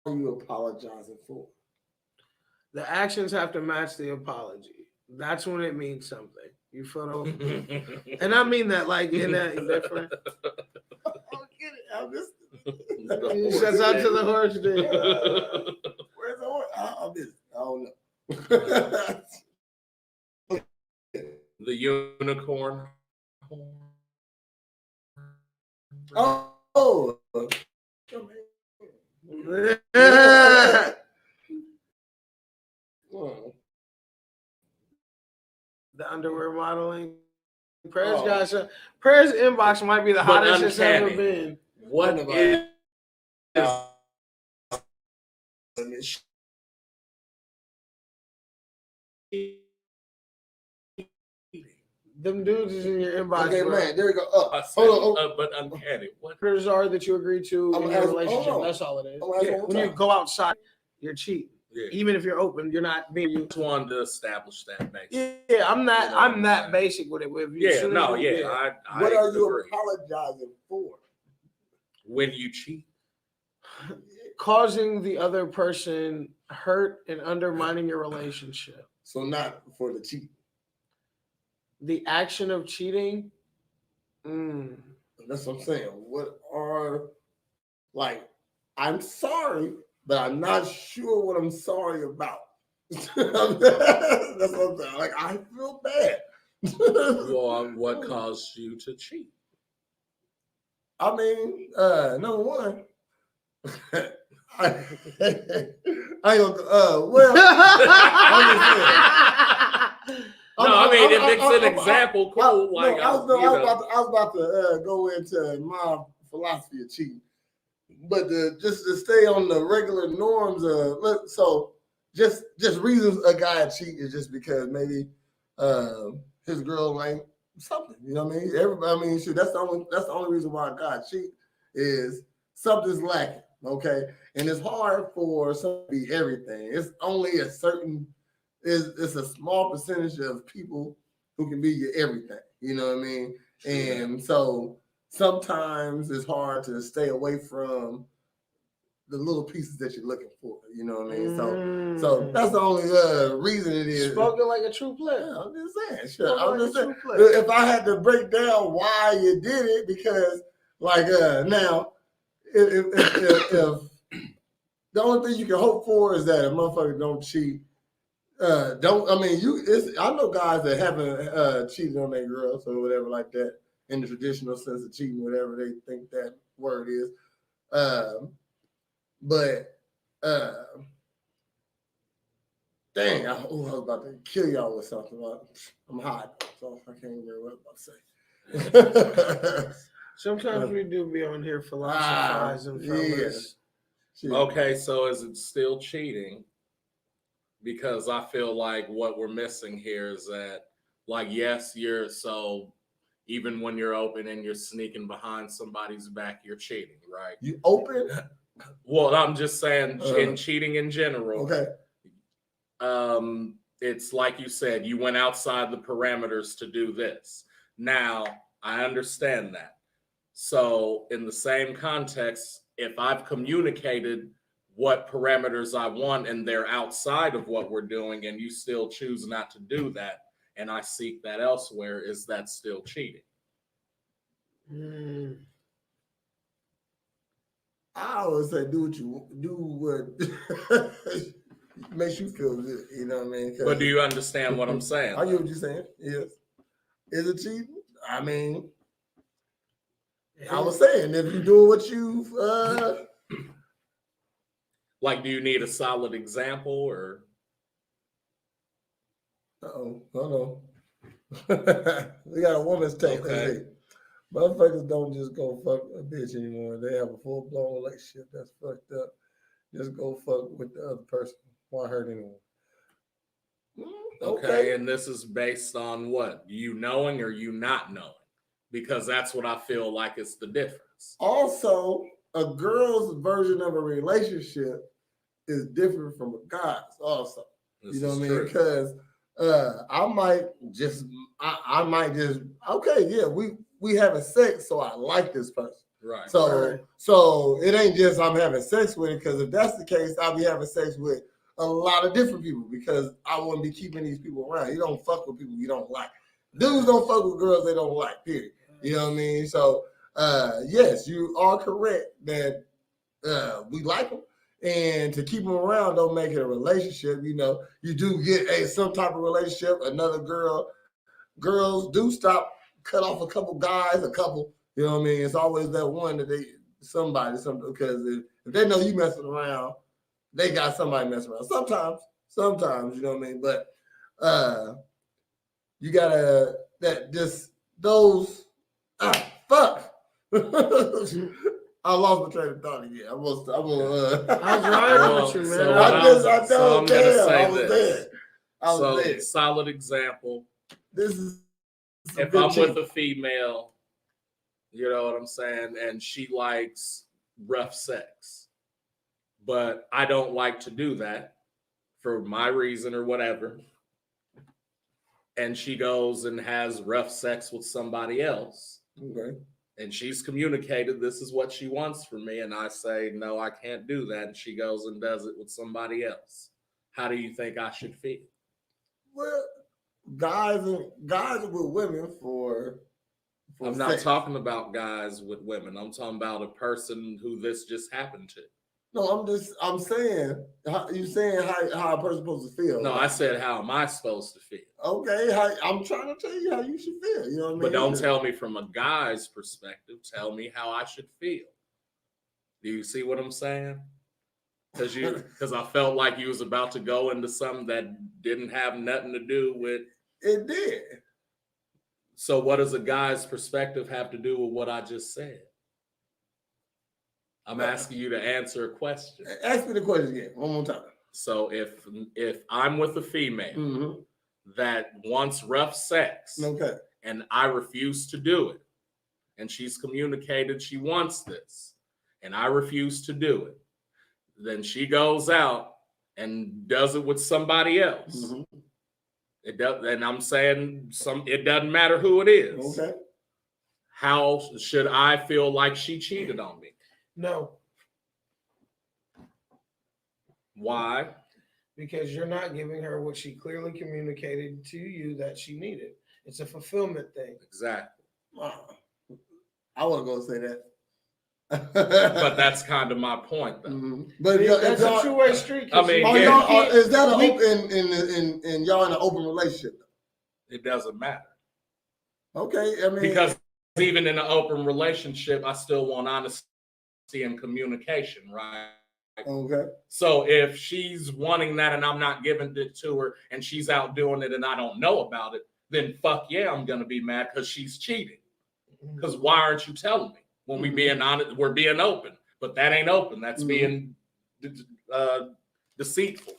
you apologizing for? The actions have to match the apology. That's when it means something. You feel me? And I mean that like in that different. I don't get it. I'm just. Shouts out to the horse dude. Where's the horse? I don't know. The unicorn. Oh. The underwear modeling. Prayers, Oh. guys. Prayers inbox might be the But hottest it's ever uncanny. been. What Anybody. is Them dudes is in your inbox. Okay, bro. man. There we go. I said, Hold on. but uncanny? What? Prayers are that you agree to I'm in your asking- relationship. hold on. That's all it is. I'm asking Yeah, one when you time. go outside, you're cheating. Yeah. Even if you're open, you're not being you. Just wanted to establish that base. Yeah, I'm not. You know I'm what that I'm basic with it. With you. Yeah, As soon no, as you- yeah. I What are you agree. apologizing for? When you cheat. Causing the other person hurt and undermining your relationship. So not for the cheat. The action of cheating. That's what I'm saying. What are like? I'm sorry, but I'm not sure what I'm sorry about. That's what I'm saying. Like I feel bad. Well, what caused you to cheat? I mean, number one, I ain't gonna. Well, No, I mean, if it's an example, cool. I Like, was you know. about to go into my philosophy of cheating, but just to stay on the regular norms of so just reasons a guy cheat is just because maybe his girl ain't something. You know what I mean? Everybody. I mean, shoot, that's the only reason why a guy cheat is something's lacking. Okay, and it's hard for somebody to be everything. It's only a certain. It's a small percentage of people who can be your everything. You know what I mean? And so sometimes it's hard to stay away from the little pieces that you're looking for. You know what I mean? So that's the only reason it is. Spoken like a true player. Yeah, I'm just saying. Shit, Spoken I'm like just a saying. true player. If I had to break down why you did it, because like now, if the only thing you can hope for is that a motherfucker don't cheat. I know guys that haven't cheated on their girls or whatever like that in the traditional sense of cheating, whatever they think that word is. Dang, I was about to kill y'all with something. I'm hot, so I can't remember what I'm about to say. Sometimes we do be on here philosophizing, fellas. Shit. Okay, so is it still cheating? Because I feel like what we're missing here is that, like, yes, so even when you're open and you're sneaking behind somebody's back, you're cheating, right? You open? Well, I'm just saying, in cheating in general. Okay. It's like you said, you went outside the parameters to do this. Now, I understand that. So, in the same context, if I've communicated what parameters I want and they're outside of what we're doing and you still choose not to do that and I seek that elsewhere, is that still cheating? I always say do what makes you feel good. You know what I mean? But do you understand what I'm saying? I get what you're saying. Yes. Is it cheating? I mean, I was saying if you doing what you Like, do you need a solid example or? no. We got a woman's take. Okay. Motherfuckers don't just go fuck a bitch anymore. They have a full blown relationship that's fucked up. Just go fuck with the other person. Why hurt anyone? Okay, and this is based on what? You knowing or you not knowing? Because that's what I feel like is the difference. Also, a girl's version of a relationship is different from a guy's. Also, This you know is what I mean? true. Because I might just okay, yeah, we having sex, so I like this person. Right. So it ain't just I'm having sex with it, because if that's the case, I'll be having sex with a lot of different people because I wouldn't be keeping these people around. You don't fuck with people you don't like. Dudes don't fuck with girls they don't like, period. You know what I mean? So yes, you are correct that we like them. And to keep them around don't make it a relationship. You know, you do get some type of relationship, another girls do stop, cut off a couple guys, you know what I mean? It's always that one that somebody, because if they know you messing around, they got somebody messing around. Sometimes, you know what I mean? But you gotta, fuck. I lost my train of thought again. I was riding with you, man. So I'm gonna say this. I was there. Solid example. This is If I'm with a female, you know what I'm saying, and she likes rough sex, but I don't like to do that for my reason or whatever, and she goes and has rough sex with somebody else, okay. and she's communicated this is what she wants from me, and I say, no, I can't do that, and she goes and does it with somebody else. How do you think I should feel? Well, guys with women for I'm not sex. talking about guys with women. I'm talking about a person who this just happened to. No, I'm saying, you saying how a person's supposed to feel. No, I said, how am I supposed to feel? Okay, I'm trying to tell you how you should feel. You know what I mean? But don't tell me from a guy's perspective. Tell me how I should feel. Do you see what I'm saying? Because I felt like you was about to go into something that didn't have nothing to do with. It did. So what does a guy's perspective have to do with what I just said? I'm asking you to answer a question. Ask me the question again, one more time. So if I'm with a female that wants rough sex, Okay. and I refuse to do it, and she's communicated she wants this, and I refuse to do it, then she goes out and does it with somebody else. It does, and I'm saying it doesn't matter who it is. Okay. How should I feel like she cheated on me? No, Why? because you're not giving her what she clearly communicated to you that she needed. It's a fulfillment thing. Exactly. I wasn't gonna say that. But that's kind of my point, though. But That's a two-way street. I mean, is that an open in y'all in an open relationship? It doesn't matter. Okay, I mean, Because even in an open relationship, I still want honesty and communication, right? okay. So if she's wanting that and I'm not giving it to her and she's out doing it and I don't know about it, then fuck yeah, I'm gonna be mad because she's cheating. Because why aren't you telling me? When we being honest, we're being open, but that ain't open. That's being deceitful.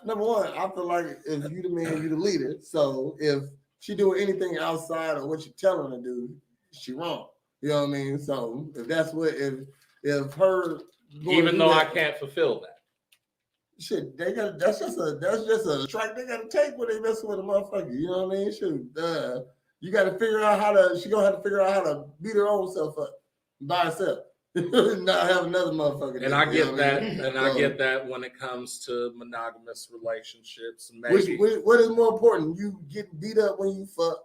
Number one, I feel like if you the man, you the leader. So if she doing anything outside of what you tell her to do, she wrong. You know what I mean? So if that's what if her Even though I can't fulfill that. shit, that's just a track they gotta take when they messing with a motherfucker. You know what I mean? Shoot, you gotta figure out she gonna have to figure out how to beat her own self up by herself. Not have another motherfucker. And I get that, and I get that when it comes to monogamous relationships. Maybe. What is more important? You get beat up when you fuck,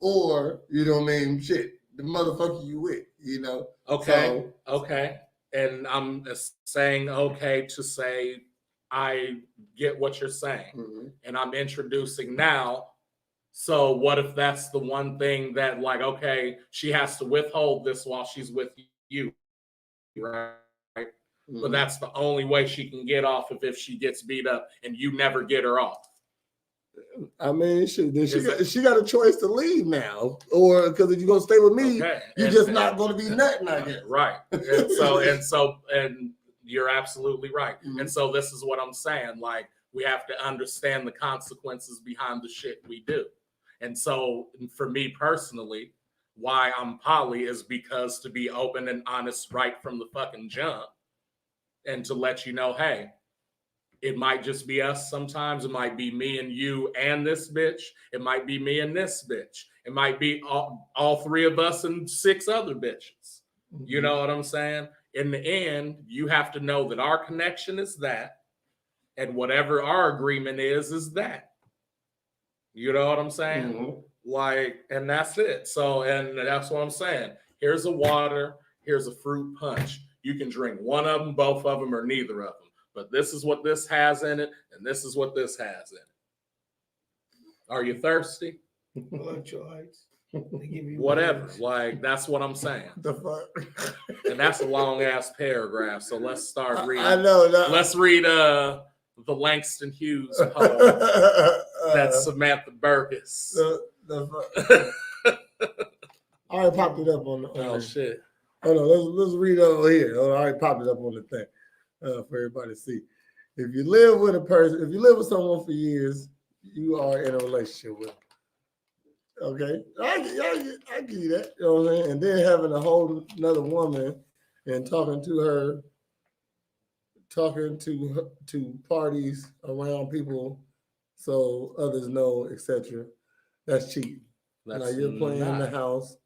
or you know what I mean? Shit, the motherfucker you with, you know? Okay. And I'm saying okay to say I get what you're saying. Mm-hmm. And I'm introducing now. So what if that's the one thing that, like, okay, she has to withhold this while she's with you, right? Mm-hmm. But that's the only way she can get off if she gets beat up and you never get her off. I mean, she got a choice to leave now, or because if you're gonna stay with me, Okay. you're just not gonna be nothing, I guess. Right. And you're absolutely right. Mhm. And so this is what I'm saying. Like, we have to understand the consequences behind the shit we do. And so for me personally, why I'm poly is because to be open and honest right from the fucking jump, and to let you know, hey, it might just be us sometimes. It might be me and you and this bitch. It might be me and this bitch. It might be all three of us and 6 other bitches. You know what I'm saying? In the end, you have to know that our connection is that, and whatever our agreement is that. You know what I'm saying? Mm-hmm. Like, and that's it. So, and that's what I'm saying. Here's a water, here's a fruit punch. You can drink one of them, both of them, or neither of them. But this is what this has in it, and this is what this has in it. Are you thirsty? Electrolytes. They give you Whatever. words. Like, that's what I'm saying. The fuck? And that's a long ass paragraph. So let's start reading. I know. That. Let's read the Langston Hughes poem. That's Samantha Burgess. I already popped it up on the. Oh shit. Hold on, let's read over here. I already popped it up on the thing for everybody to see. If you live with a person, if you live with someone for years, you are in a relationship with them. Okay, I give you that. You know what I'm saying? And then having a whole another woman and talking to parties around people so others know, etc. That's cheating. That's Like you're playing in the not. house.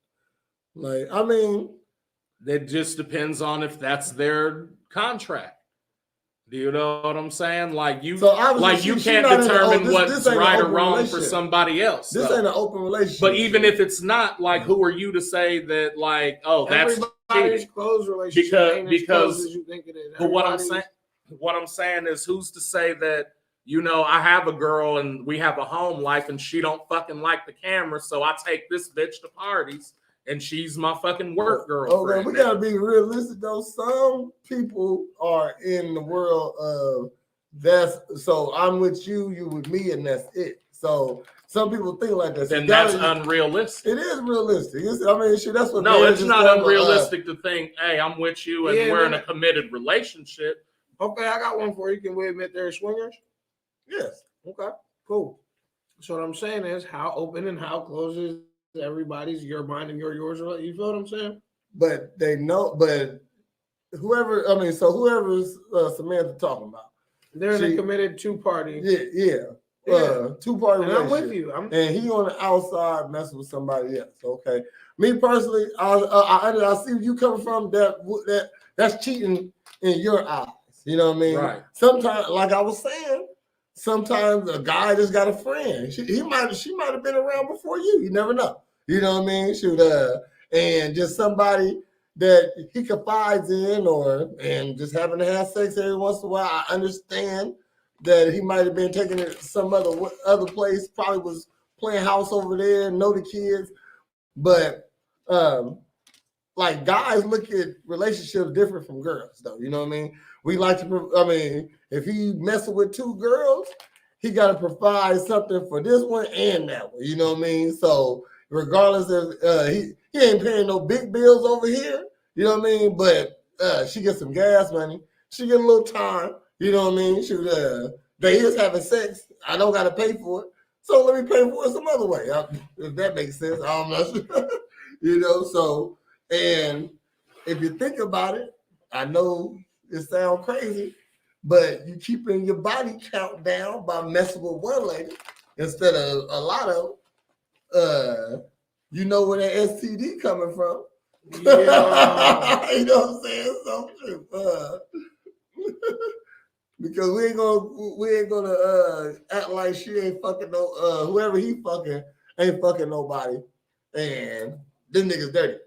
Like, I mean, It just depends on if that's their contract. Do you know what I'm saying? Like you, so obviously like you she can't not in determine this what's ain't an right or open wrong for relationship. somebody else. This though. ain't an open relationship. But even if it's not, like, who are you to say that? Like, oh, that's Everybody's cheating? close relationship ain't as Because- close as you think it is. But what I'm Everybody's- saying is, who's to say that? You know, I have a girl and we have a home life, and she don't fucking like the camera, so I take this bitch to parties, and she's my fucking work girlfriend. Okay, we gotta be realistic though. Some people are in the world of that's so I'm with you, you with me, and that's it. So some people think like that. So Then you that's gotta- unrealistic. It is realistic. I mean, shit, that's what. No, marriage it's is not called, unrealistic to think, hey, I'm with you and Yeah, we're in man. a committed relationship. Okay, I got one for you. Can we admit they're swingers? Yes. Okay, cool. So what I'm saying is, how open and how close is everybody's your mind and yours? You feel what I'm saying? But they know. But whoever, I mean, so whoever's Samantha talking about. They're in See- a committed 2-party. Yeah. Yeah. 2-party And I'm relationship. with you. And he on the outside messing with somebody else. Okay, me personally, I see where you coming from. That's cheating in your eyes. You know what I mean? Right. Sometimes, like I was saying, sometimes a guy just got a friend. She might have been around before you. You never know. You know what I mean? And just somebody that he confides in, and just having to have sex every once in a while. I understand that he might have been taking it to some other place, probably was playing house over there, know the kids. But like guys look at relationships different from girls, though. You know what I mean? We like to, I mean, if he messing with 2 girls, he got to provide something for this one and that one. You know what I mean? So regardless of, he ain't paying no big bills over here. You know what I mean? But she gets some gas money. She get a little time. You know what I mean? They is having sex. I don't got to pay for it. So let me pay for it some other way. If that makes sense. I don't know. You know, so, and if you think about it, I know it sounds crazy, but you keeping your body count down by messing with one lady instead of a lot of, you know where that STD coming from. Yeah. You know what I'm saying? So, because we ain't gonna act like she ain't fucking no whoever he fucking ain't fucking nobody, and them niggas dirty.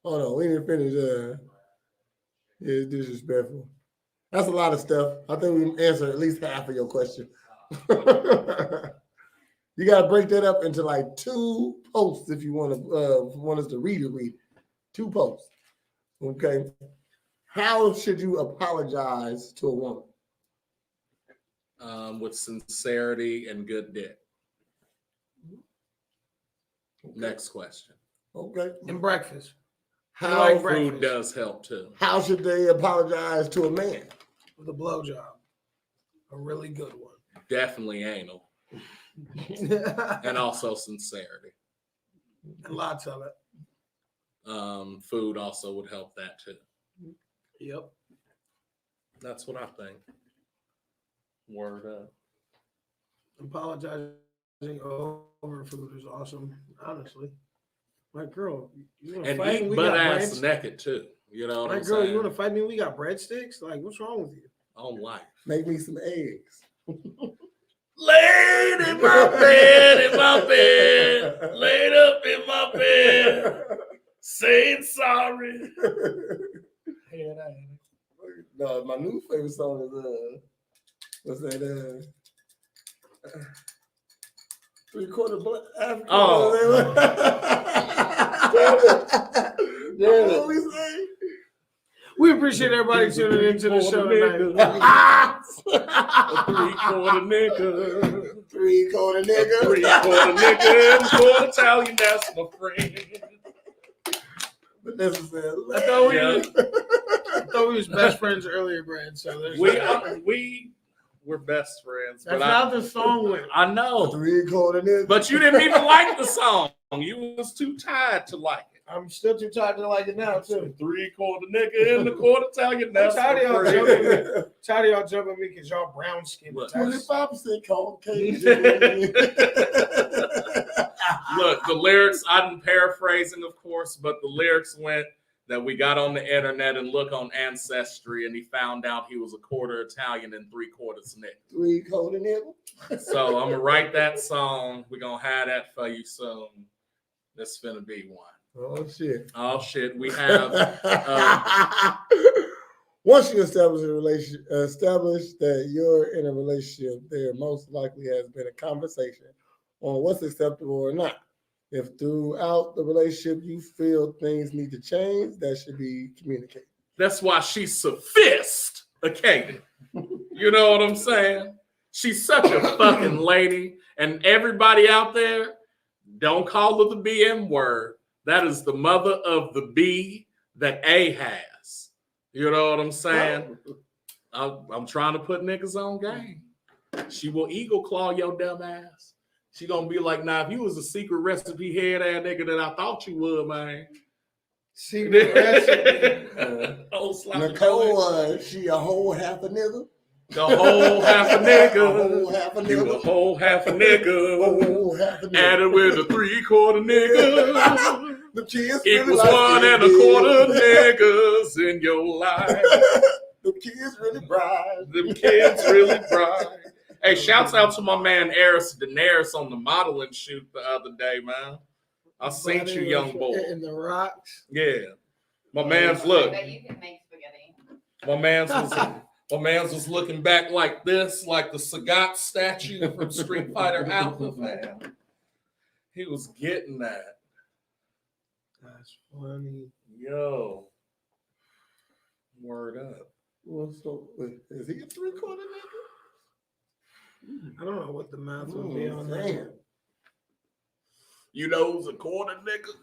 Hold on, we didn't finish. It's disrespectful. That's a lot of stuff. I think we answered at least half of your question. You got to break that up into like 2 posts if you want us to read it. 2 posts. Okay. How should you apologize to a woman? With sincerity and good dick. Next question. Okay. And breakfast. How like Food breakfast. does help too. How should they apologize to a man? With a blowjob. A really good one. Definitely anal. And also sincerity. And lots of it. Food also would help that too. Yep. That's what I think. Word up. Apologizing over food is awesome, honestly. Like, girl, you want to And fight me? eat We butt got ass breadsticks. naked too. You know what Like, I'm girl, saying? you want to fight me? We got breadsticks. Like, what's wrong with you? On life. Make me some eggs. Laid in my bed, laid up in my bed, saying sorry. No, my new favorite song is what's that? 3/4 Black African. Oh. Damn it. What we say? We appreciate everybody tuning into the show tonight. 3/4 nigga. 3/4 nigga. 3/4 nigga and 1/4 Italian, that's my friend. But necessary. I thought we Yeah. was best friends earlier, Brad. So there's We're best friends. that's But how the song went. I know. 3/4 nigga. But you didn't even like the song. You was too tired to like it. I'm still too tired to like it now, too. 3/4 nigga and 1/4 Italian, that's I'm tired my of y'all friend. jumping Tired of y'all jumping me because y'all brown skinned. Look. 25% Caucasian. Look, the lyrics, I'm paraphrasing, of course, but the lyrics went that we got on the internet and look on Ancestry, and he found out he was 1/4 Italian and 3/4 Nick. 3/4 nigga. So I'm gonna write that song. We're gonna have that for you soon. This finna be one. Oh shit. Oh shit, we have Once you establish that you're in a relationship, there most likely has been a conversation on what's acceptable or not. If throughout the relationship you feel things need to change, that should be communicated. that's why she's sophisticated. You know what I'm saying? She's such a fucking lady. And everybody out there, don't call her the BM word. That is the mother of the B that A has. You know what I'm saying? I'm trying to put niggas on game. She will eagle claw your dumb ass. She gonna be like, nah, if you was a secret recipe head ass nigga that I thought you would, man. Secret recipe. Oh, sloppy Nicole, boy. she a whole half a nigga. The whole half a A nigga. whole half a You a nigga. whole half a A nigga. whole half a nigga. Added with a 3/4 nigga. The kids Equals really 1 like1/4 it. niggas in your life. The kids really bright. Them kids really bright. Hey, shouts out to my man Eris Daenerys on the modeling shoot the other day, man. I seen you, young boy. In the rocks. Yeah. My man's look. But you can make spaghetti. My man's was looking back like this, like the Sagat statue from Street Fighter Alpha, man. He was getting that. That's funny. Yo. Word up. Well, so is he a 3/4 nigga? I don't know what the math would be on that. Damn. You know who's a 1/4 nigga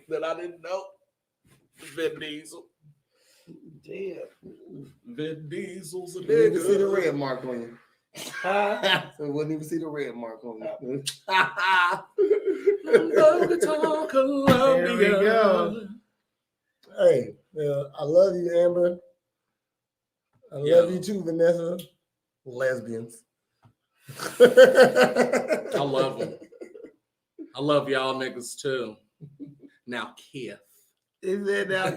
that I didn't know? Vin Diesel. Damn. Vin Diesel's a You didn't even see the nigga. red mark on you. Huh? So wouldn't even see the red mark on you. Love to talk Columbia. There we go. Hey, I love you, Amber. I love you too, Vanessa. Lesbians. I love them. I love y'all niggas too. Now, Keith. Is it now?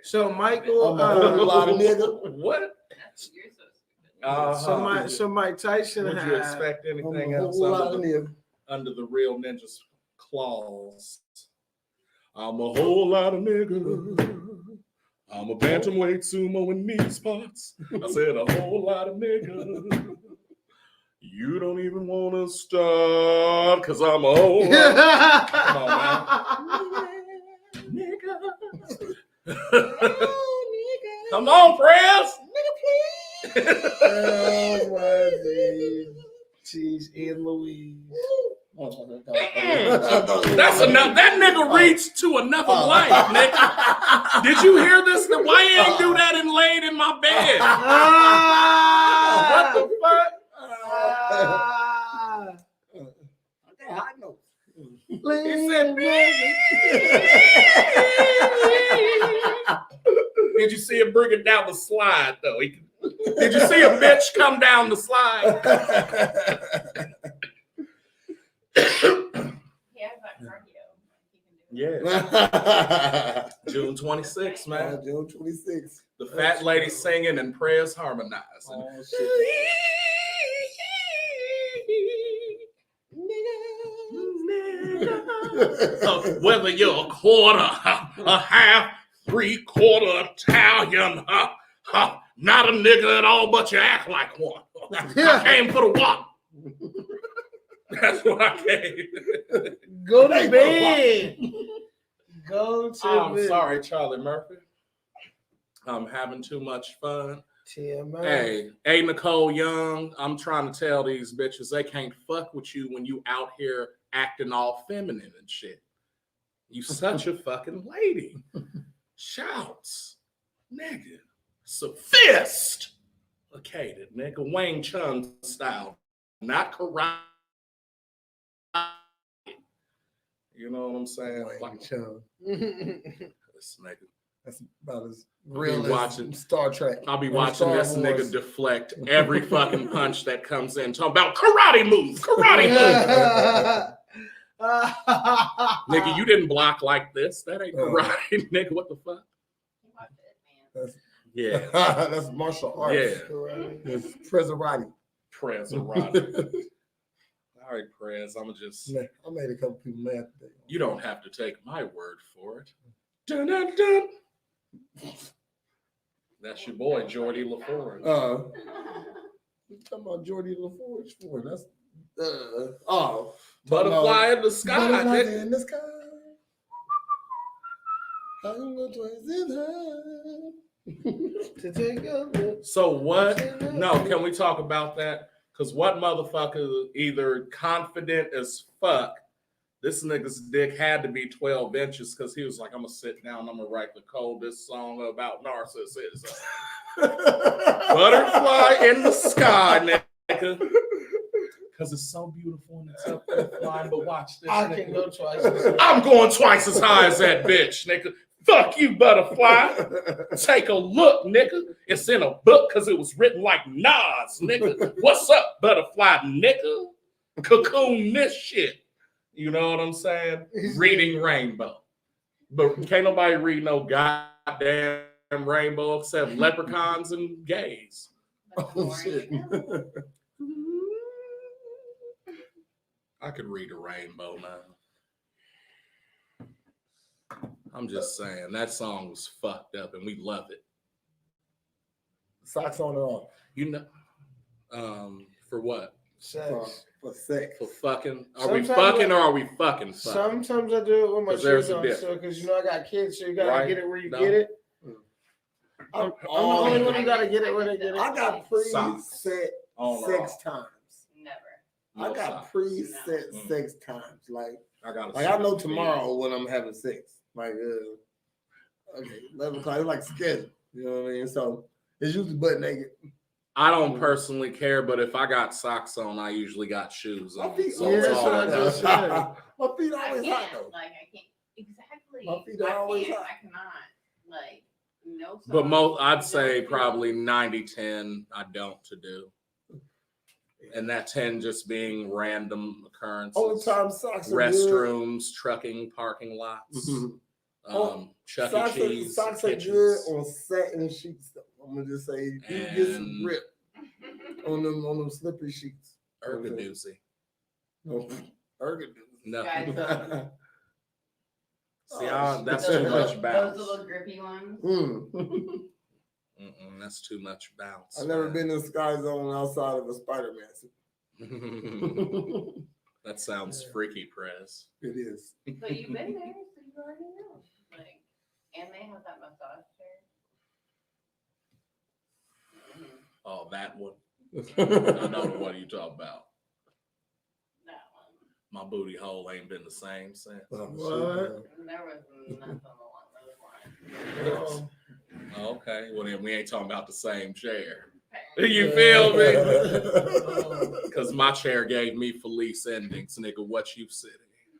So Michael, I'm a whole lot of nigga. What? You're so stupid. so Mike Tyson Would had. you expect I'm anything a else whole lot of under nigga. the real ninja's claws? I'm a whole lot of nigga. I'm a bantamweight sumo in knee spots. I said a whole lot of nigga. You don't even want to start because I'm a whole lot. Come on, man. Nigga. Come on, Press. Oh my days. Jeez, and Louise. That's enough. That nigga reached to another life, nigga. Did you hear this? Why you ain't do that and laid in my bed? What the fuck? He said, did you see him bring it down the slide, though? Did you see a bitch come down the slide? Yeah, but cardio. He can do it. Yeah. June 26th, man. June 26th. The fat lady singing and prayers harmonizing. Oh, shit. Whether you're a quarter, a half, 3/4 Italian, not a nigga at all, but you act like one. I came for the walk. That's what I came. Go to bed. Go to I'm bed. sorry, Charlie Murphy. I'm having too much fun. TMI. Hey, Nicole Young, I'm trying to tell these bitches they can't fuck with you when you out here acting all feminine and shit. You such a fucking lady. Shouts. Nigga. Sophisticated, nigga. Wayne Chun style. Not karate. You know what I'm saying? Wayne Chun. This nigga. That's about as real as watching Star Trek. I'll be or watching Star this Wars. nigga deflect every fucking punch that comes in. Talking about karate move. Nigga, you didn't block like this. That ain't karate, nigga. What the fuck? He watched it, man. Yeah. That's martial arts. Yeah. It's Prezarati. Prez Arati. All right, Prez. I'm just. I made a couple people mad today. You don't have to take my word for it. Dun, dun, dun. That's your boy, Jordy LaForge. You talking about Jordy LaForge for? That's Butterfly in the sky. Butterfly Nigga. in the sky. I'm going twice To take a look. So what? No, can we talk about that? Because what motherfucker either confident as fuck, this nigga's dick had to be 12 inches because he was like, I'm going to sit down, I'm going to write the coldest song about narcissism. Butterfly in the sky, nigga. Because it's so beautiful and it's up there flying, but watch this, I nigga. can go twice. I'm going twice as high as that bitch, nigga. Fuck you, butterfly. Take a look, nigga. It's in a book because it was written like Nas, nigga. What's up, butterfly, nigga? Cocoon this shit. You know what I'm saying? Reading Rainbow. But can't nobody read no goddamn rainbow except leprechauns and gays. Oh, shit. I could read a rainbow now. I'm just saying that song was fucked up and we love it. Socks on or off? You know, for what? Sex. For sex. For fucking? Are we Sometimes fucking or are we fucking? Sometimes I do it with my 'Cause there's shoes a on, difference. so because you know I got kids, so you gotta Right. get it where you No. get it. I'm the only one who gotta get it where they get it. I got preset On or sex off? times. Never. No I got socks. preset No. sex times. Like I I know tomorrow when I'm having sex. Like, okay, 11 o'clock. It's like scheduled. You know what I mean? So it's usually butt naked. I don't personally care, but if I got socks on, I usually got shoes on. My feet So Yeah, it's that's all what I good. just said. My feet I always can't. hot though. Like, I can't. Exactly. My feet are always hot. I cannot. Like, no. But socks, I'd no say shoes. probably 90-10 I don't to do. And that 10 just being random occurrences. Only time socks are Restrooms, trucking, parking lots, good. Chuck E. Socks Cheese, are good kitchens. on satin sheets. Though. I'm gonna just say you do get some And- grip on them slippery sheets. Ergadoozy. No, ergadoozy. Nothing. Guys, See, Oh, that's Those too little- much bounce. Those little grippy ones. That's too much bounce. I've never man. been in Sky Zone outside of a Spider-Man suit. That sounds freaky, Prez. It is. But you've been there, so you already know. Like, and they have that massage chair. Mhm. Oh, that one. I know the one you talk about. That one. My booty hole ain't been the same since. Oh, What? And there was nothing along those lines. Oh, Oh, okay. Well, then we ain't talking about the same chair. You feel me? Because my chair gave me Felice endings, nigga. What you sitting?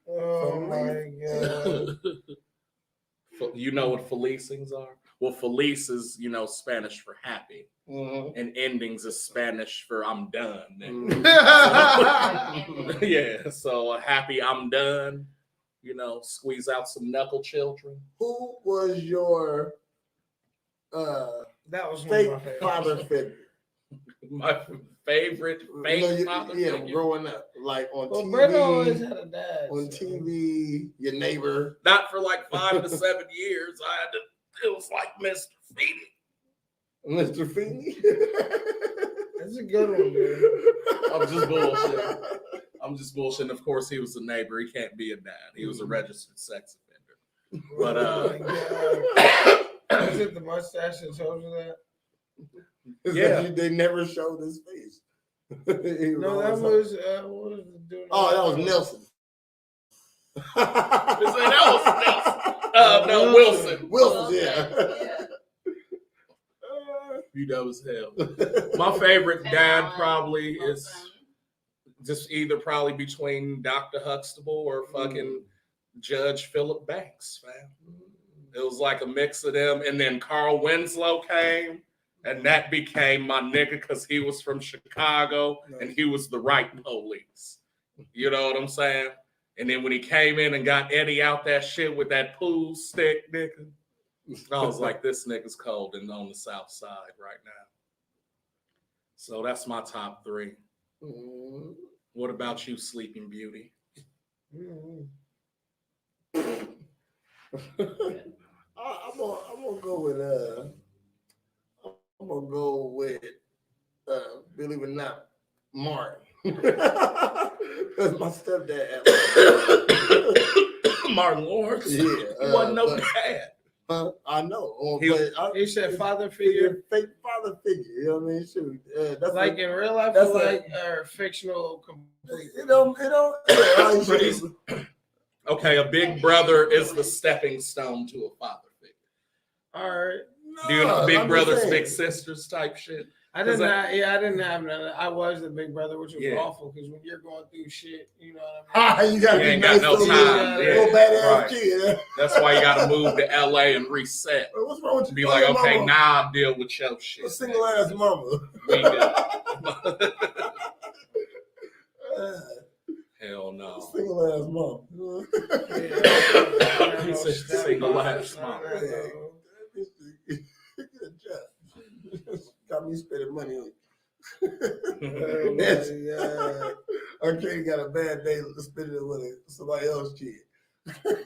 oh my God. You know what Felicings are? Well, Felice is, Spanish for happy. Mhm. And endings is Spanish for I'm done. Mhm. Mm-hmm. Yeah, so happy I'm done. Squeeze out some knuckle children. Who was your That was one fake of my favorites. father figure? My favorite fake father yeah, figure. growing up, like on Well, TV. Brenda always had a dad. On so- TV, your neighbor. Not for like 5 to 7 years. It was like Mr. Feeney. Mr. Feeney. That's a good one, dude. I'm just bullshitting. Of course, he was a neighbor. He can't be a dad. He was a registered sex offender. But Oh my God. Was it the mustache that told you that? Yeah. They never showed his face. He No, that always- was what was the dude? Oh, that was Nelson. no, Wilson. Wilson, yeah. You know as hell. My favorite And dad Alan probably is Wilson. just either probably between Dr. Huxtable or fucking Judge Philip Banks, fam. It was like a mix of them. And then Carl Winslow came, and that became my nigga because he was from Chicago and he was the right police. You know what I'm saying? And then when he came in and got Eddie out that shit with that pool stick, nigga, I was like, this nigga's cold and on the south side right now. So that's my top 3. What about you, Sleeping Beauty? I'm gonna go with believe it or not, Martin. That's my stepdad. Martin Lawrence. Yeah, He wasn't no but- dad. I know. He- But I, He said father figure, fake father figure. You know what I mean? Shoot, that's like in real life, that's or a- like or fictional. Complete. it don't. Yeah, But he's- Okay, a big brother is the stepping stone to a father figure. All right, Do you know I'm big just brothers, saying. big sisters type shit? I didn't. I didn't have none. I was the big brother, which was Yeah. awful because when you're going through shit, you know what I mean. You gotta You be ain't nice got no to time. your little badass Right. kid. That's why you got to move to LA and reset. What's wrong with you? Be like, okay, mama? now I'll deal with your shit. A single ass mama. We good. Hell no. Single ass mama. He said single ass mom. Good job. Got me spending money on Oh, Yes. my God. Okay, got a bad day spending it with somebody else's kid.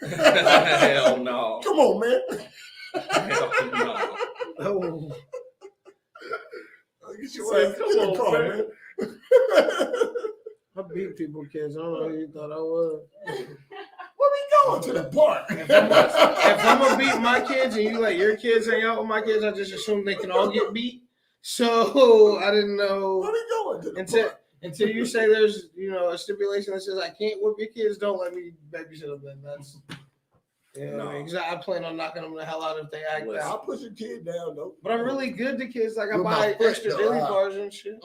Hell no. Come on, man. Hell no. Oh, Get Say, your ass come in the on, car, man. man. I beat people, kids. I don't know who you thought I was. Where we going to the park? If I'm gonna beat my kids and you let your kids hang out with my kids, I just assume they can all get beat. So I didn't Where know we going to the park? until you say there's a stipulation that says I can't whip your kids. Don't let me babysit them. Then that's No. because I plan on knocking them the hell out if they act Listen. I'll out. push your kid down though. But I'm really good to kids. Like I With my buy foot, extra though, dilly huh? bars and shit.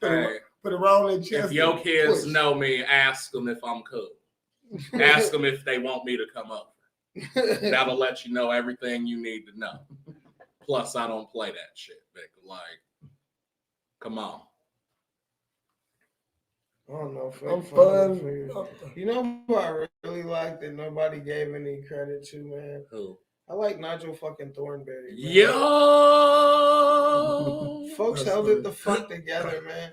Hey, Put it around their chest. if your and kids push. know me, ask them if I'm cool. Ask them if they want me to come over. That'll let you know everything you need to know. Plus, I don't play that shit, nigga. Like, come on. I don't know. I'm fun. fun. You know who I really like that nobody gave any credit to, man? Who? I like Nigel fucking Thornberry. Man. Yo! Folks That's held funny. it the fuck together, man.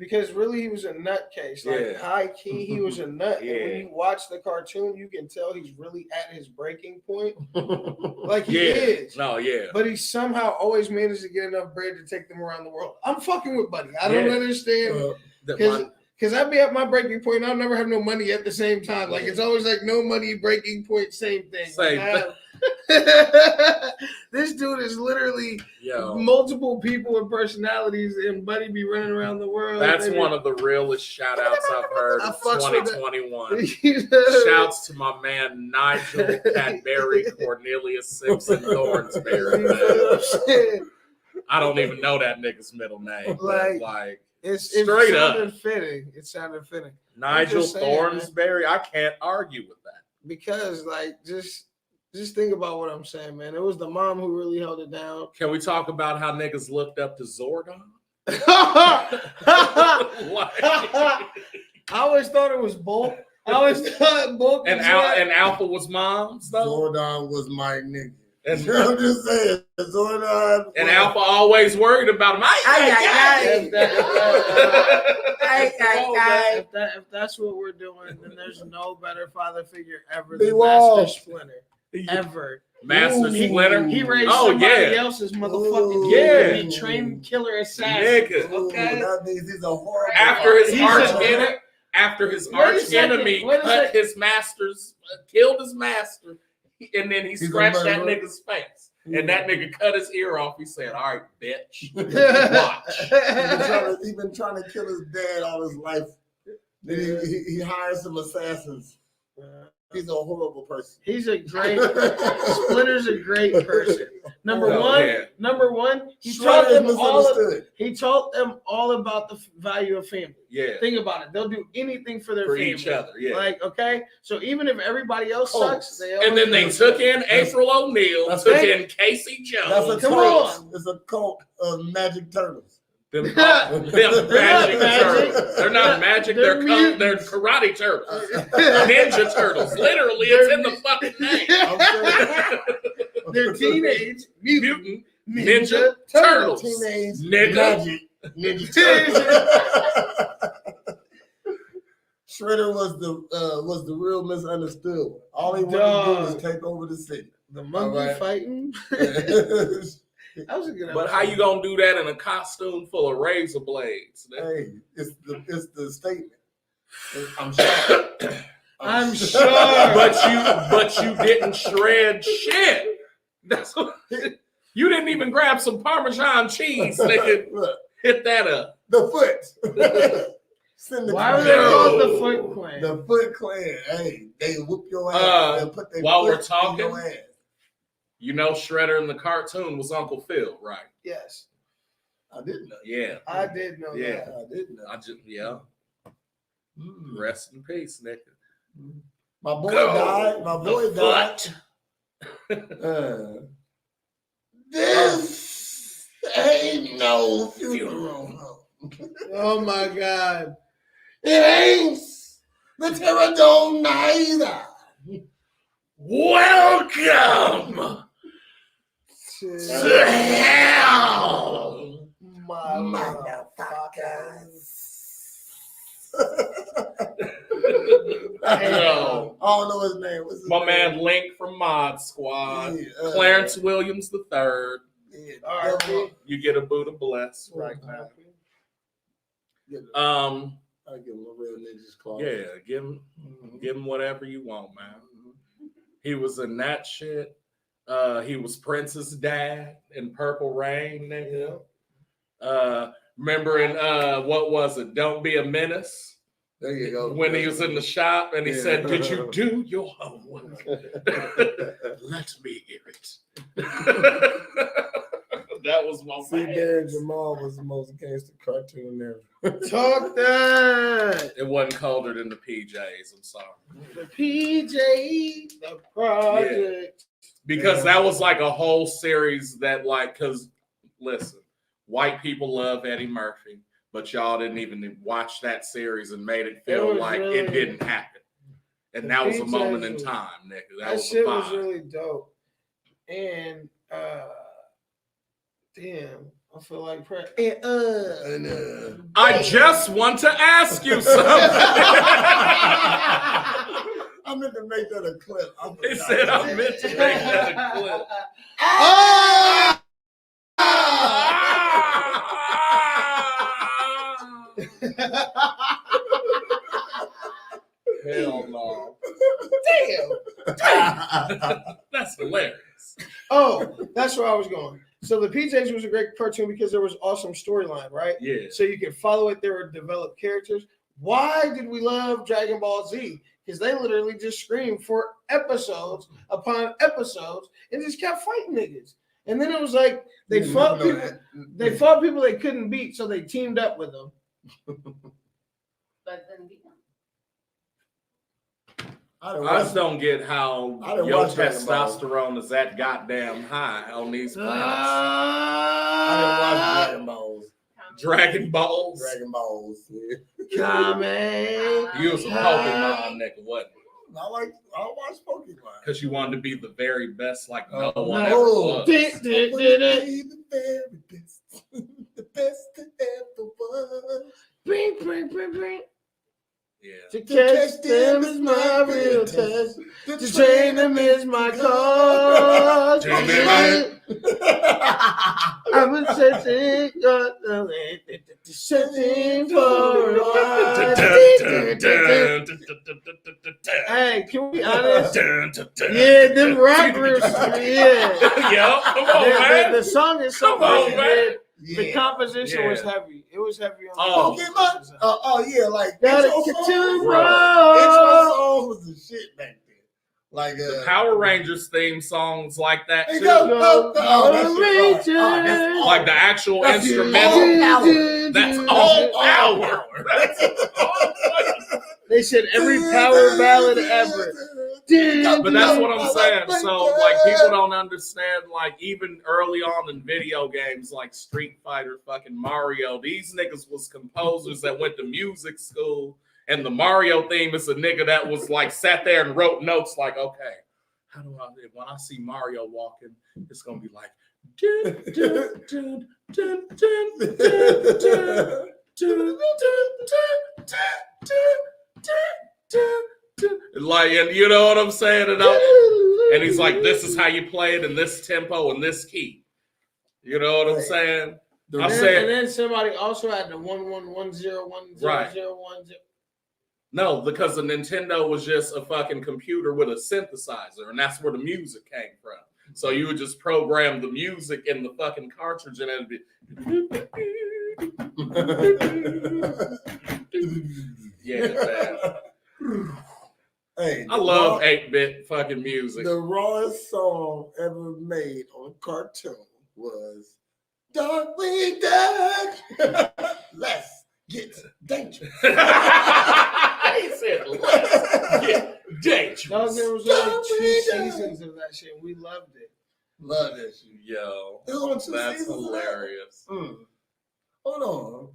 Because really, he was a nutcase. Like Yeah. high key, he was a nut. And when Yeah. you watch the cartoon, you can tell he's really at his breaking point. Like he Yeah. is. No, yeah. But he somehow always managed to get enough bread to take them around the world. I'm fucking with Buddy. I don't Yeah. understand. That Because I'd be at my breaking point. I'll never have no money at the same time. Like it's always like no money, breaking point, same thing. Same thing. This dude is literally yo, multiple people and personalities, and Buddy be running around the world. that's They be- one of the realest shout outs I've heard I of fucks with that. 2021. Shouts to my man Nigel Cadbury Cornelius Simpson Thornsberry. man. I don't even know that nigga's middle name. But like It Straight up. sounded fitting. It sounded fitting Nigel just saying, man. Thornsberry, I can't argue with that. because, like, just think about what I'm saying, man. It was the mom who really held it down. Can we talk about how niggas looked up to Zordon? I Like- always thought it was Bulk. I always thought Bulk and was and Alpha was mom's though. Zordon was my nigga. And, I'm just saying, Zordon. and Alpha always worried about him. If that's what we're doing, then there's no better father figure ever B. than Walsh. Master Splinter. Ever. Master Ooh. Splinter. He raised Oh, somebody yeah. else's motherfucking Ooh. kid. Yeah. He trained killer assassins. Nigga. Okay. That means he's a horrible. After his He's arch a- enemy, after his Wait a arch second, enemy wait a cut second. his master's, killed his master, and then he He's a scratched that murderer. nigga's face, and that nigga cut his ear off. He said, "All right, bitch, watch." He's been trying to kill his dad all his life. Then he hired some assassins. He's a horrible person. He's a great Splinter's a great person. Number Oh, one, yeah. he taught Shredder is them all. misunderstood. He taught them all about the value of family. Yeah, Think about it; they'll do anything for their for family. each other. Yeah, Like, okay, so even if everybody else Colts. sucks, they and then they always- took in April O'Neil, That's took right. in Casey That's a Jones. Come cult. on. It's a cult of magic turtles. Them They're not magic magic. turtles. They're not magic. They're They're mutants. karate turtles. Ninja turtles. Literally, it's in the fucking name. They're teenage Mutant Ninja Turtles. Teenage Nigga. magic ninja turtles. Shredder was the real misunderstood one. All he wanted to do Dog. was take over the city. The monkey All right. fighting. Hey, That was a good But how you gonna do that in a costume full of razor blades? it's the statement. I'm sure. I'm sure. But you didn't shred shit. That's what, you didn't even grab some Parmesan cheese, nigga. Look, Hit that up. the foot. Send the Why were clan. they called the Foot Clan? The Foot Clan. Hey, they whoop your ass. They'll put their while we're foot in your talking, ass. You know, Shredder in the cartoon was Uncle Phil, right? Yes, I didn't know. Yeah. I did know Yeah. that. I didn't know. Yeah. Mm. Rest in peace, nigga. My boy Go died. My boy the died. This ain't no funeral home. Oh my God. It ain't the Terradome neither. Welcome to hell. My Motherfuckers. Yo, I don't know his name. What's his my name? man Link from Mod Squad. Yeah, Clarence Williams the third. Yeah, R.I.P. You get a Buddha bless right now. I give him a real ninja's claw. Yeah, give him whatever you want, man. He was in that shit. He was Prince's dad in Purple Rain, nigga. Remember in what was it? Don't Be a Menace. There you go. When he was in the shop and he Yeah. said, "Did you do your homework? Let me hear it." That was my See, man. Darren Jamal was the most gangster cartoon ever. Talk that. It wasn't colder than the PJs. I'm sorry. The PJ, the project. Because that was like a whole series that, like, because listen, white people love Eddie Murphy, but y'all didn't even watch that series and made it feel was like really- it didn't happen. And The that was a PJs moment in was- time, nigga. That That was shit a was vibe. really dope. And damn, I feel like prayer. I just want to ask you something. I meant to make that a clip. He said I meant to make that a clip. Hell no. Damn. That's hilarious. Oh, that's where I was going. So the PJs was a great cartoon because there was awesome storyline, right? Yeah. So you could follow it. There were developed characters. Why did we love Dragon Ball Z? Because they literally just screamed for episodes upon episodes and just kept fighting niggas. And then it was like they fought people. They fought people they couldn't beat, so they teamed up with them. But then beat them. I just don't get how I didn't your watch Dragon Ball. testosterone is that goddamn high on these planets. I didn't watch Dragon Balls. Dragon Balls. Dragon Balls. Yeah. Kame. You was a Pokemon nigga, wasn't you? I watch Pokemon. Because you wanted to be the very best, like no Oh, one no. ever was. Did I wanna be the very best, the best that ever was. Bring, bring, bring, bring. Yeah. To catch them is my real test. To train them is my cause. I'm a searching for a while. Hey, can we be honest? Yeah, them rappers. Yeah. Yo, come on, man. The song is so Come on, good. man. The composition was Yeah. heavy. It was heavy on Oh. the Pokemon? Yeah, like Gotta intro get songs. to Bro. Intro songs was the shit back then. Like The Power Rangers theme songs like that Hey, too. go. Rangers. Like the actual That's instrumental. That's all power. That's all power. They said every power ballad ever. But that's what I'm saying. So, like, people don't understand, like, even early on in video games, like Street Fighter, fucking Mario, these niggas was composers that went to music school, and the Mario theme is a nigga that was, like, sat there and wrote notes, like, okay, how do I, when I see Mario walking, it's gonna be like, dun, dun, dun, dun, dun, dun, dun, dun, dun, dun, dun. Like, and you know what I'm saying? And he's like, this is how you play it in this tempo and this key. You know what I'm saying? I And said, then somebody also had the 11101010. Right. no, because the Nintendo was just a fucking computer with a synthesizer, and that's where the music came from. So you would just program the music in the fucking cartridge, and it'd be. Yeah, man. Hey, I love 8-bit fucking music. The rawest song ever made on a cartoon was Darkwing Duck. Let's get dangerous. He said, let's get dangerous. No, there was only 2 seasons of that shit. We loved it. Love that shit. Yo, It was on 2 that's seasons of that? hilarious. Hold on.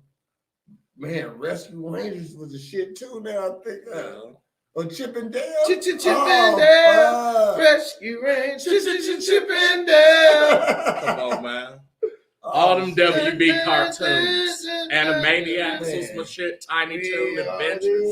Man, Rescue Rangers was the shit too now, I think. Or Chip and Dale. Chip and Dale. fuck. Rescue Rangers. Chip and Dale. Come on, man. Oh, All them shit. WB cartoons. Animaniacs was my shit. Tiny Toon Adventures.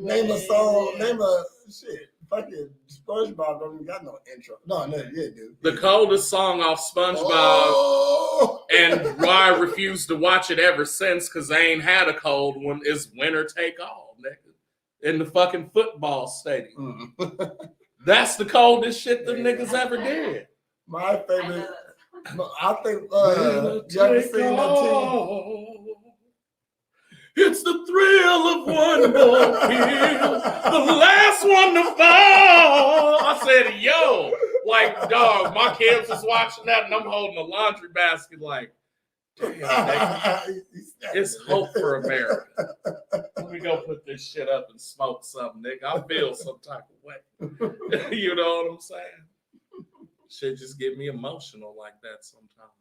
Name a song, name a shit. Fucking SpongeBob don't even got no intro. No, yeah, dude. The coldest song off SpongeBob, Oh! and why I refuse to watch it ever since, because they ain't had a cold one, is Winner Take All, nigga. In the fucking football stadium. That's the coldest shit them niggas ever did. My I favorite, know I think, you ever seen that team? It's the thrill of one more kill, the last one to fall. I said, yo, like, dog, my kids was watching that, and I'm holding a laundry basket like, damn, nigga, it's hope for America. Let me go put this shit up and smoke something, nigga. I feel some type of way. You know what I'm saying? Shit just get me emotional like that sometimes.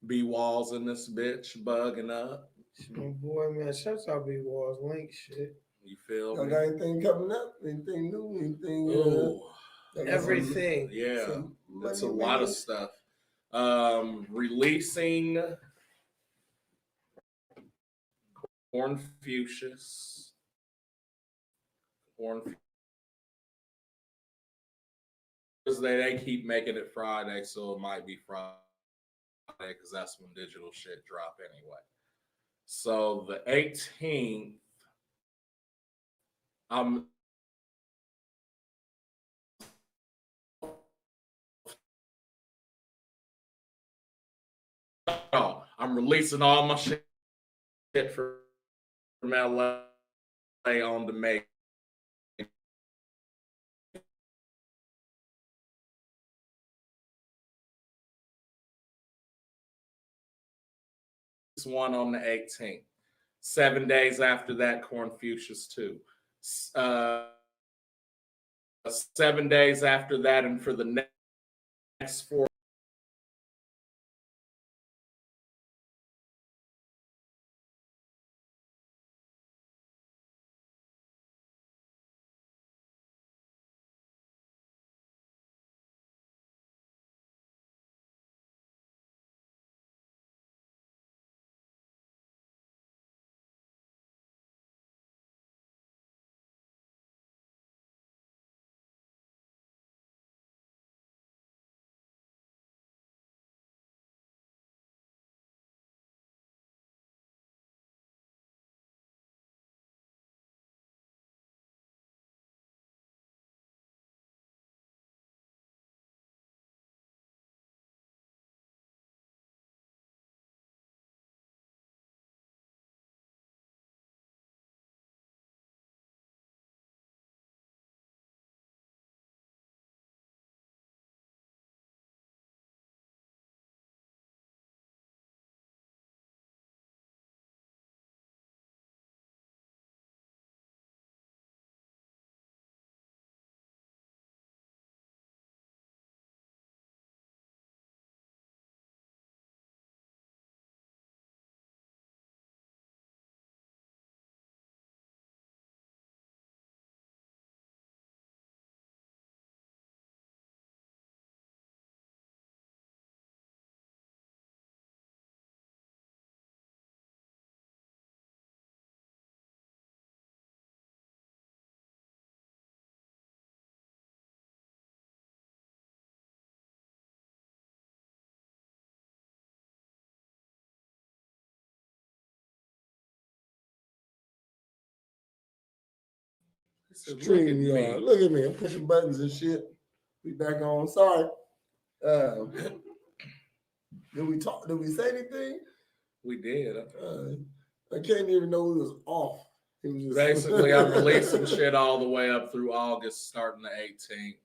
B-Walls in this bitch, bugging up. Oh boy, man, shouts out B Walls, link shit. You feel Y'all me? got anything coming up? Anything new? Anything? Ooh, y'all got Everything. yeah, some it's a money lot of made? stuff. Releasing Cornfucius. They keep making it Friday, so it might be Friday because that's when digital shit drop anyway. So the 18th, I'm releasing all my shit from LA on demand. One on the 18th. 7 days after that, Cornfucius 2. 7 days after that, and for the next 4. Stream, y'all. Look at me. I'm pushing buttons and shit. We back on. Sorry. Did we talk? Did we say anything? We did. I can't even know we was off. It was just Basically, I'm releasing shit all the way up through August, starting the 18th.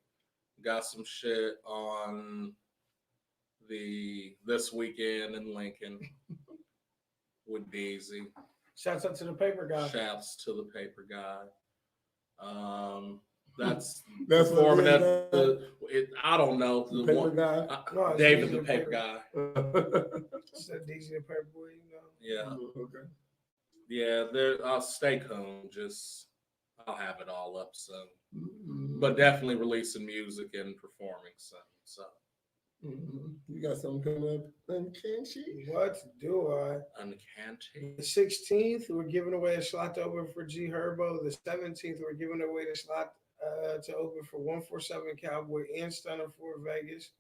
Got some shit on this weekend in Lincoln with Daisy. Shouts out to the paper guy. Shouts to the paper guy. That's That's performing what at I don't know the paper guy. No, David Daisy the paper guy. Said Daisy the paper boy, you know. Yeah. Okay. Yeah, I'll stay tuned. I'll have it all up soon. Mm-hmm. But definitely releasing music and performing soon. So you got something coming up, Uncanny? What do I? Uncanny. The 16th, we're giving away a slot to open for G Herbo. The 17th, we're giving away the slot to open for 147 Cowboy and Stunner for Vegas.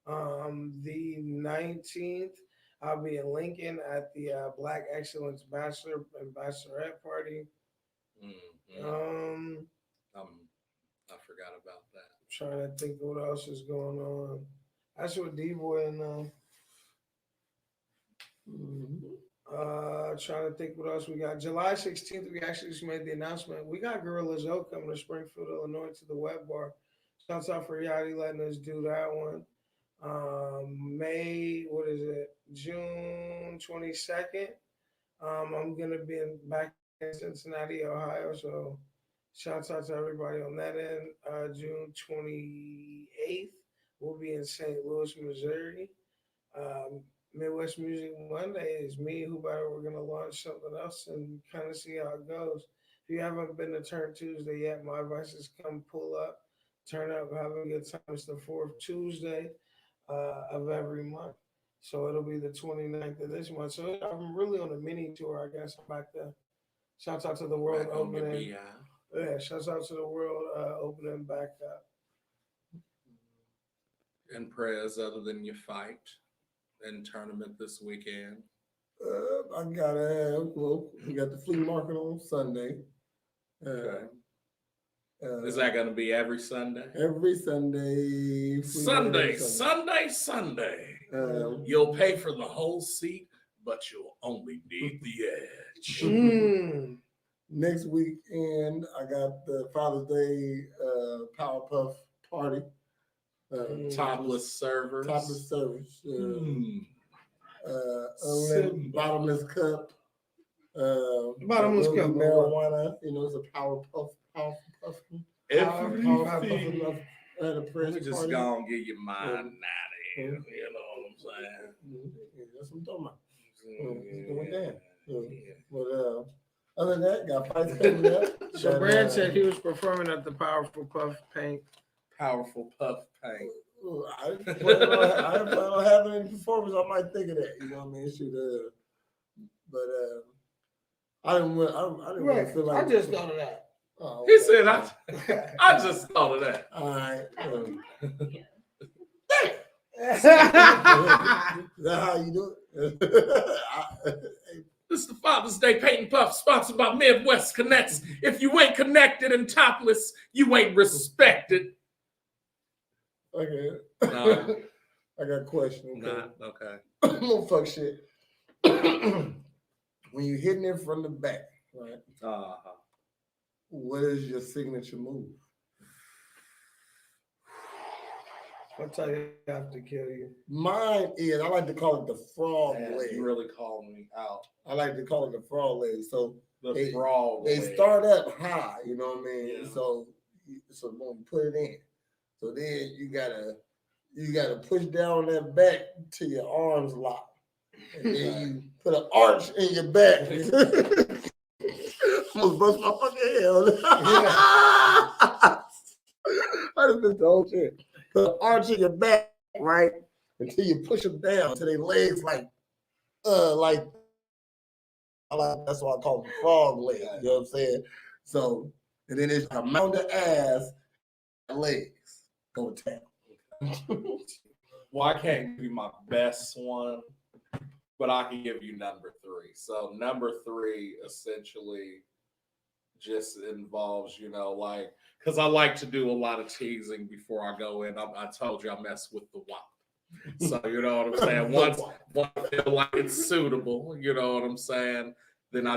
The 19th, I'll be in Lincoln at the Black Excellence Bachelor and Bachelorette party. Mm-hmm. I forgot about that. Trying to think what else is going on. That's what D-Boy and trying to think what else we got. July 16th, we actually just made the announcement. We got Gorilla Zoe coming to Springfield, Illinois to the Wet Bar. Shouts out for Yachty letting us do that one. June 22nd. I'm gonna be back in Cincinnati, Ohio. So shouts out to everybody on that end. June 28th, we'll be in St. Louis, Missouri. Midwest Music Monday is me, Huber. We're gonna launch something else and kind of see how it goes. If you haven't been to Turn Tuesday yet, my advice is come pull up, turn up, have a good time. It's the fourth Tuesday. of every month. So it'll be the 29th of this month. So I'm really on a mini tour, I guess. I'm back there. Shouts out to the world Back on your opening. BI. Yeah, shouts out to the world opening back up. And prayers other than your fight and tournament this weekend. I got we got the flea market on Sunday. Okay. Is that going to be every Sunday? Every Sunday? Sunday. You'll pay for the whole seat, but you'll only need the edge. Next weekend, I got the Father's Day Powerpuff Party. Topless servers. Topless service. Simple. Bottomless cup. Bottomless really cup. Marijuana. You know, it's a Powerpuff. Everything. At a press We're just party. gonna get your mind out of here. You know what I'm saying? That's what I'm talking about. It's going down. But other than that, got fights coming up. So Brad said he was performing at the Powerful Puff Paint. Powerful puff paint. I plan on having any performance. I might think of that. You know what I mean? I didn't really feel like. I just thought of that. Oh, He okay. said, I just thought of that. All right. That's Is that how you do it? This is the Father's Day Paint and Puff, sponsored by Midwest Connects. If you ain't connected and topless, you ain't respected. Okay. No. I got a question. Okay. Nah, okay. No fuck shit. When you're hitting it from the back, right? Uh-huh. What is your signature move? What time you have to kill you? Mine is, I like to call it the frog Man, leg. you really called me out. I like to call it the frog leg. So The They- frog. they leg. start up high, you know what I mean? Yeah. So when you put it in, so then you gotta push down that back till your arms lock. And then you put an arch in your back. Almost bust my fucking head. I just missed the whole shit. Put an arch in your back, right? Until you push them down to their legs that's why I call them frog legs. You know what I'm saying? So, and then it's a mound of ass and legs. Go to town. Well, I can't give you my best one, but I can give you number 3. So number 3 essentially just involves, like, because I like to do a lot of teasing before I go in. I told you I mess with the WAP. So you know what I'm saying? Once I feel like it's suitable, you know what I'm saying? Then I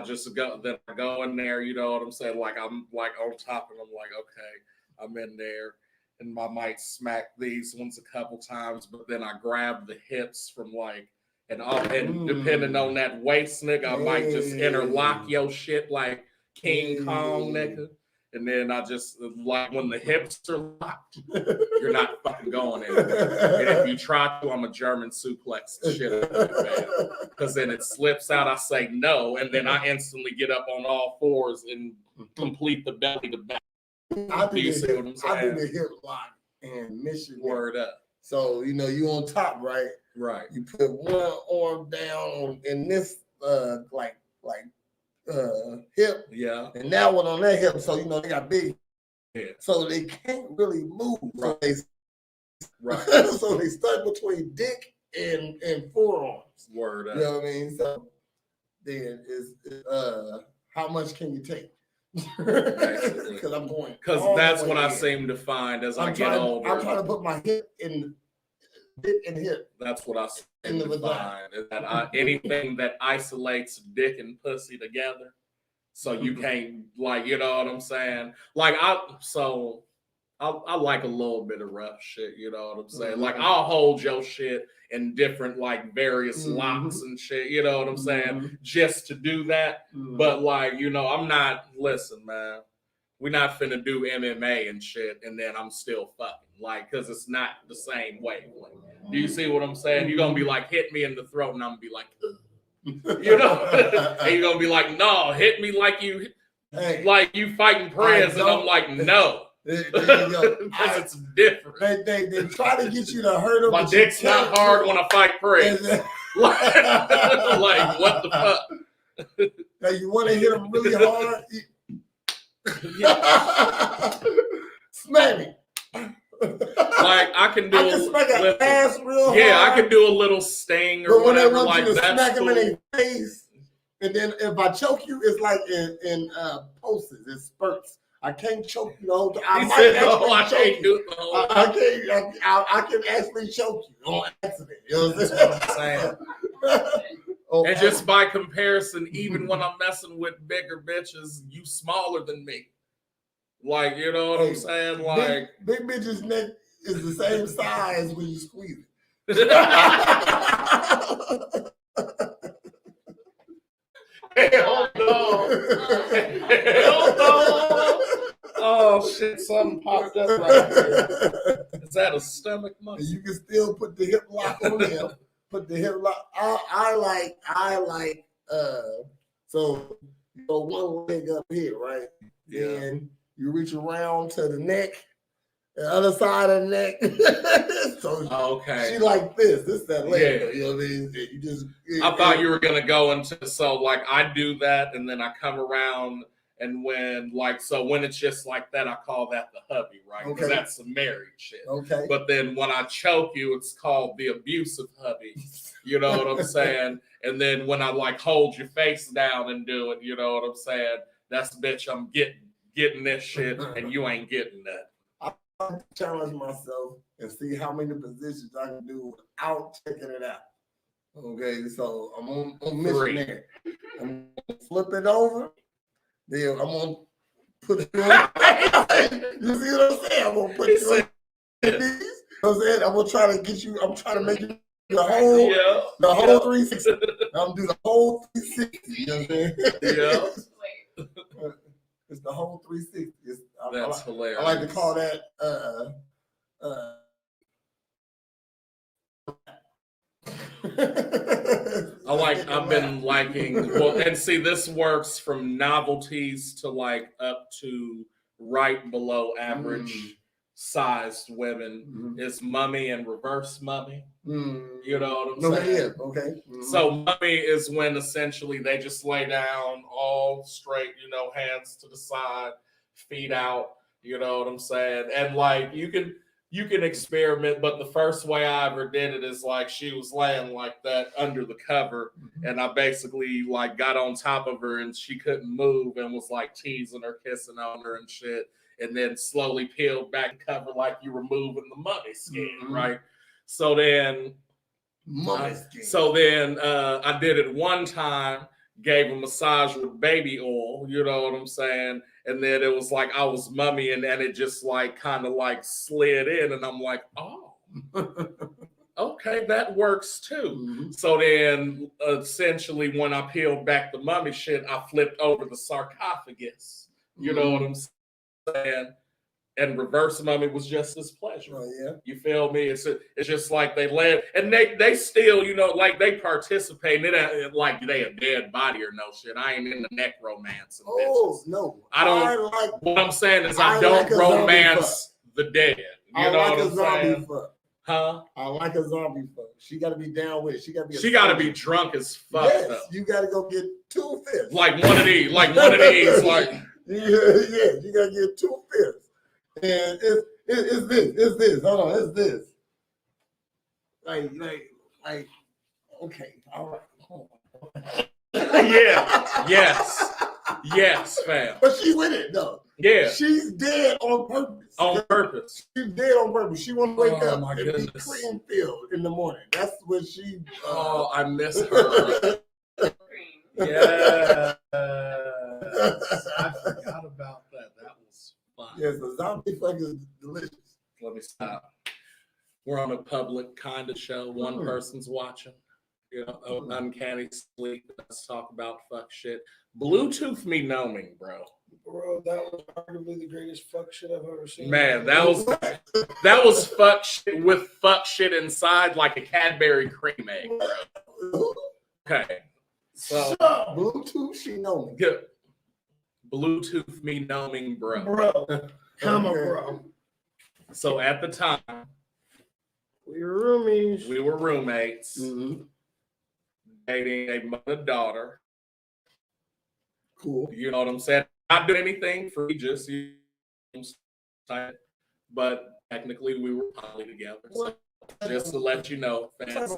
go in there, you know what I'm saying? Like I'm like on top and I'm like, okay, I'm in there. And I might smack these ones a couple times, but then I grab the hips from like, and depending on that waist, nigga, I might just interlock your shit like King Kong, nigga. And then I just, like, when the hips are locked, you're not fucking going anywhere. And if you try to, I'm a German suplex the shit out of you, man. Because then it slips out, I say no, and then I instantly get up on all fours and complete the belly to back. I Do you see what I'm I do saying? the hip lock and Michigan. Word up. So, you on top, right? Right. You put one arm down in this hip, Yeah. and that one on that hip. So they got big, Yeah. so they can't really move. So Right. so they stuck between dick and forearms. Word up. You know what I mean? So then is how much can you take? Basically. Because I'm going. Because all that's the what way I in. seem to find as I I'm get trying, older. I'm trying to put my hip in dick and hip. That's what I In seem the to vagina. find. Is that anything that isolates dick and pussy together, so you can't, like, you know what I'm saying? Like, I like a little bit of rough shit, you know what I'm saying? Like, I'll hold your shit in different, like, various locks and shit, you know what I'm saying? Just to do that. But, like, I'm not, listen, man, we're not finna do MMA and shit, and then I'm still fucking, like, because it's not the same way. Like, do you see what I'm saying? You're gonna be like, hit me in the throat, and I'm gonna be like, ugh. And you're gonna be like, no, hit me like you Hey, fighting prayers, and I'm like, no. There you go. Because it's different. They try to get you to hurt them. My dick's not hard when I fight Prince. Like, what the fuck? Now you want to hit them really hard? Smack me. Like, I can do I can smack an ass real hard. Yeah, I can do a little sting or But when they whatever. want Like, you to that's smack them cool. in their face, and then if I choke you, it's like in pulses, it spurts. I can't choke you the whole time. He said, "No, I can't do it the whole time." I can actually choke you on accident. You know what I'm That's what I'm saying. Oh, And just by comparison, even when I'm messing with bigger bitches, you smaller than me. Like, you know what I'm saying? Like, big bitch's neck is the same size when you squeeze it. hell no. Hell no. Oh shit, something popped up right there. Is that a stomach muscle? You can still put the hip lock on them. Put the hip lock. I like so one leg up here, right? Yeah. And you reach around to the neck, the other side of the neck. So Okay. she like this. This that leg. Yeah. You know what I mean? You just. I thought you were gonna go into so like I do that and then I come around and when it's just like that, I call that the hubby, right? Because Okay. that's some married shit. Okay. But then when I choke you, it's called the abusive hubby. You know what I'm saying? And then when I like hold your face down and do it, you know what I'm saying? That's bitch, I'm getting this shit and you ain't getting that. I challenge myself and see how many positions I can do without checking it out. Okay, so I'm on mission there. I'm gonna flip it over. Then I'm gonna put it on. You see what I'm saying? I'm gonna put it on. You know what I'm saying? I'm gonna try to get you. I'm trying to make you the whole 360. I'm gonna do the whole 360. You know what I'm saying? Yeah. It's the whole 360. That's hilarious. I like to call that I've been liking, well, and see, this works from novelties to like up to right below average sized women is mummy and reverse mummy. You know what I'm saying? Yeah, okay. So mummy is when essentially they just lay down all straight, you know, hands to the side, feet out, you know what I'm saying? And like you can experiment, but the first way I ever did it is like she was laying like that under the cover, and I basically like got on top of her and she couldn't move and was like teasing her, kissing on her and shit, and then slowly peeled back the cover like you were moving the mummy skin, right? So then I did it one time, gave a massage with baby oil, you know what I'm saying? And then it was like I was mummy and it just like kind of like slid in and I'm like, oh, okay, that works too. So then essentially when I peeled back the mummy shit, I flipped over the sarcophagus, you know what I'm saying? And reverse mummy was just as pleasure. Oh, yeah. You feel me? It's just like they led, and they still, you know, like they participate. It ain't like they a dead body or no shit. I ain't into necromancy. Oh no, I don't. What I'm saying is I don't like a zombie romance the dead. You know like what a I'm zombie saying? fuck. Huh? I like a zombie fuck. She got to be down with it. She got to be. She got to be drunk as fuck. Yes, though. you got to go get 2 fists. Like one of these. Like one of these. Like yeah, you got to get 2 fists. And it's this. Hold on, it's this. Like, okay, all right. Hold on. yeah, yes, fam. But she with it though. Yeah, She's dead on purpose. on purpose. She's dead on purpose. She want to wake Oh, up my and be goodness. cream filled in the morning. That's what she. Oh, I miss her. Yeah, I forgot about that. That was fun. Yes, a zombie fuck is delicious. Let me stop. We're on a public kind of show. One person's watching. You know, uncanny sleep. Let's talk about fuck shit. Bluetooth me numbing, bro. Bro, that was arguably the greatest fuck shit I've ever seen. Man, that was fuck shit with fuck shit inside like a Cadbury cream egg, bro. Okay. So Bluetooth, she know me. good. Bluetooth me numbing, bro. Bro, Come on, Okay. bro. So at the time, We were roomies. we were roommates, Mhm. dating a mother daughter. Cool. You know what I'm saying? Not doing anything free, just you know what I'm saying? But technically we were poly together. So just to let you know, fancy.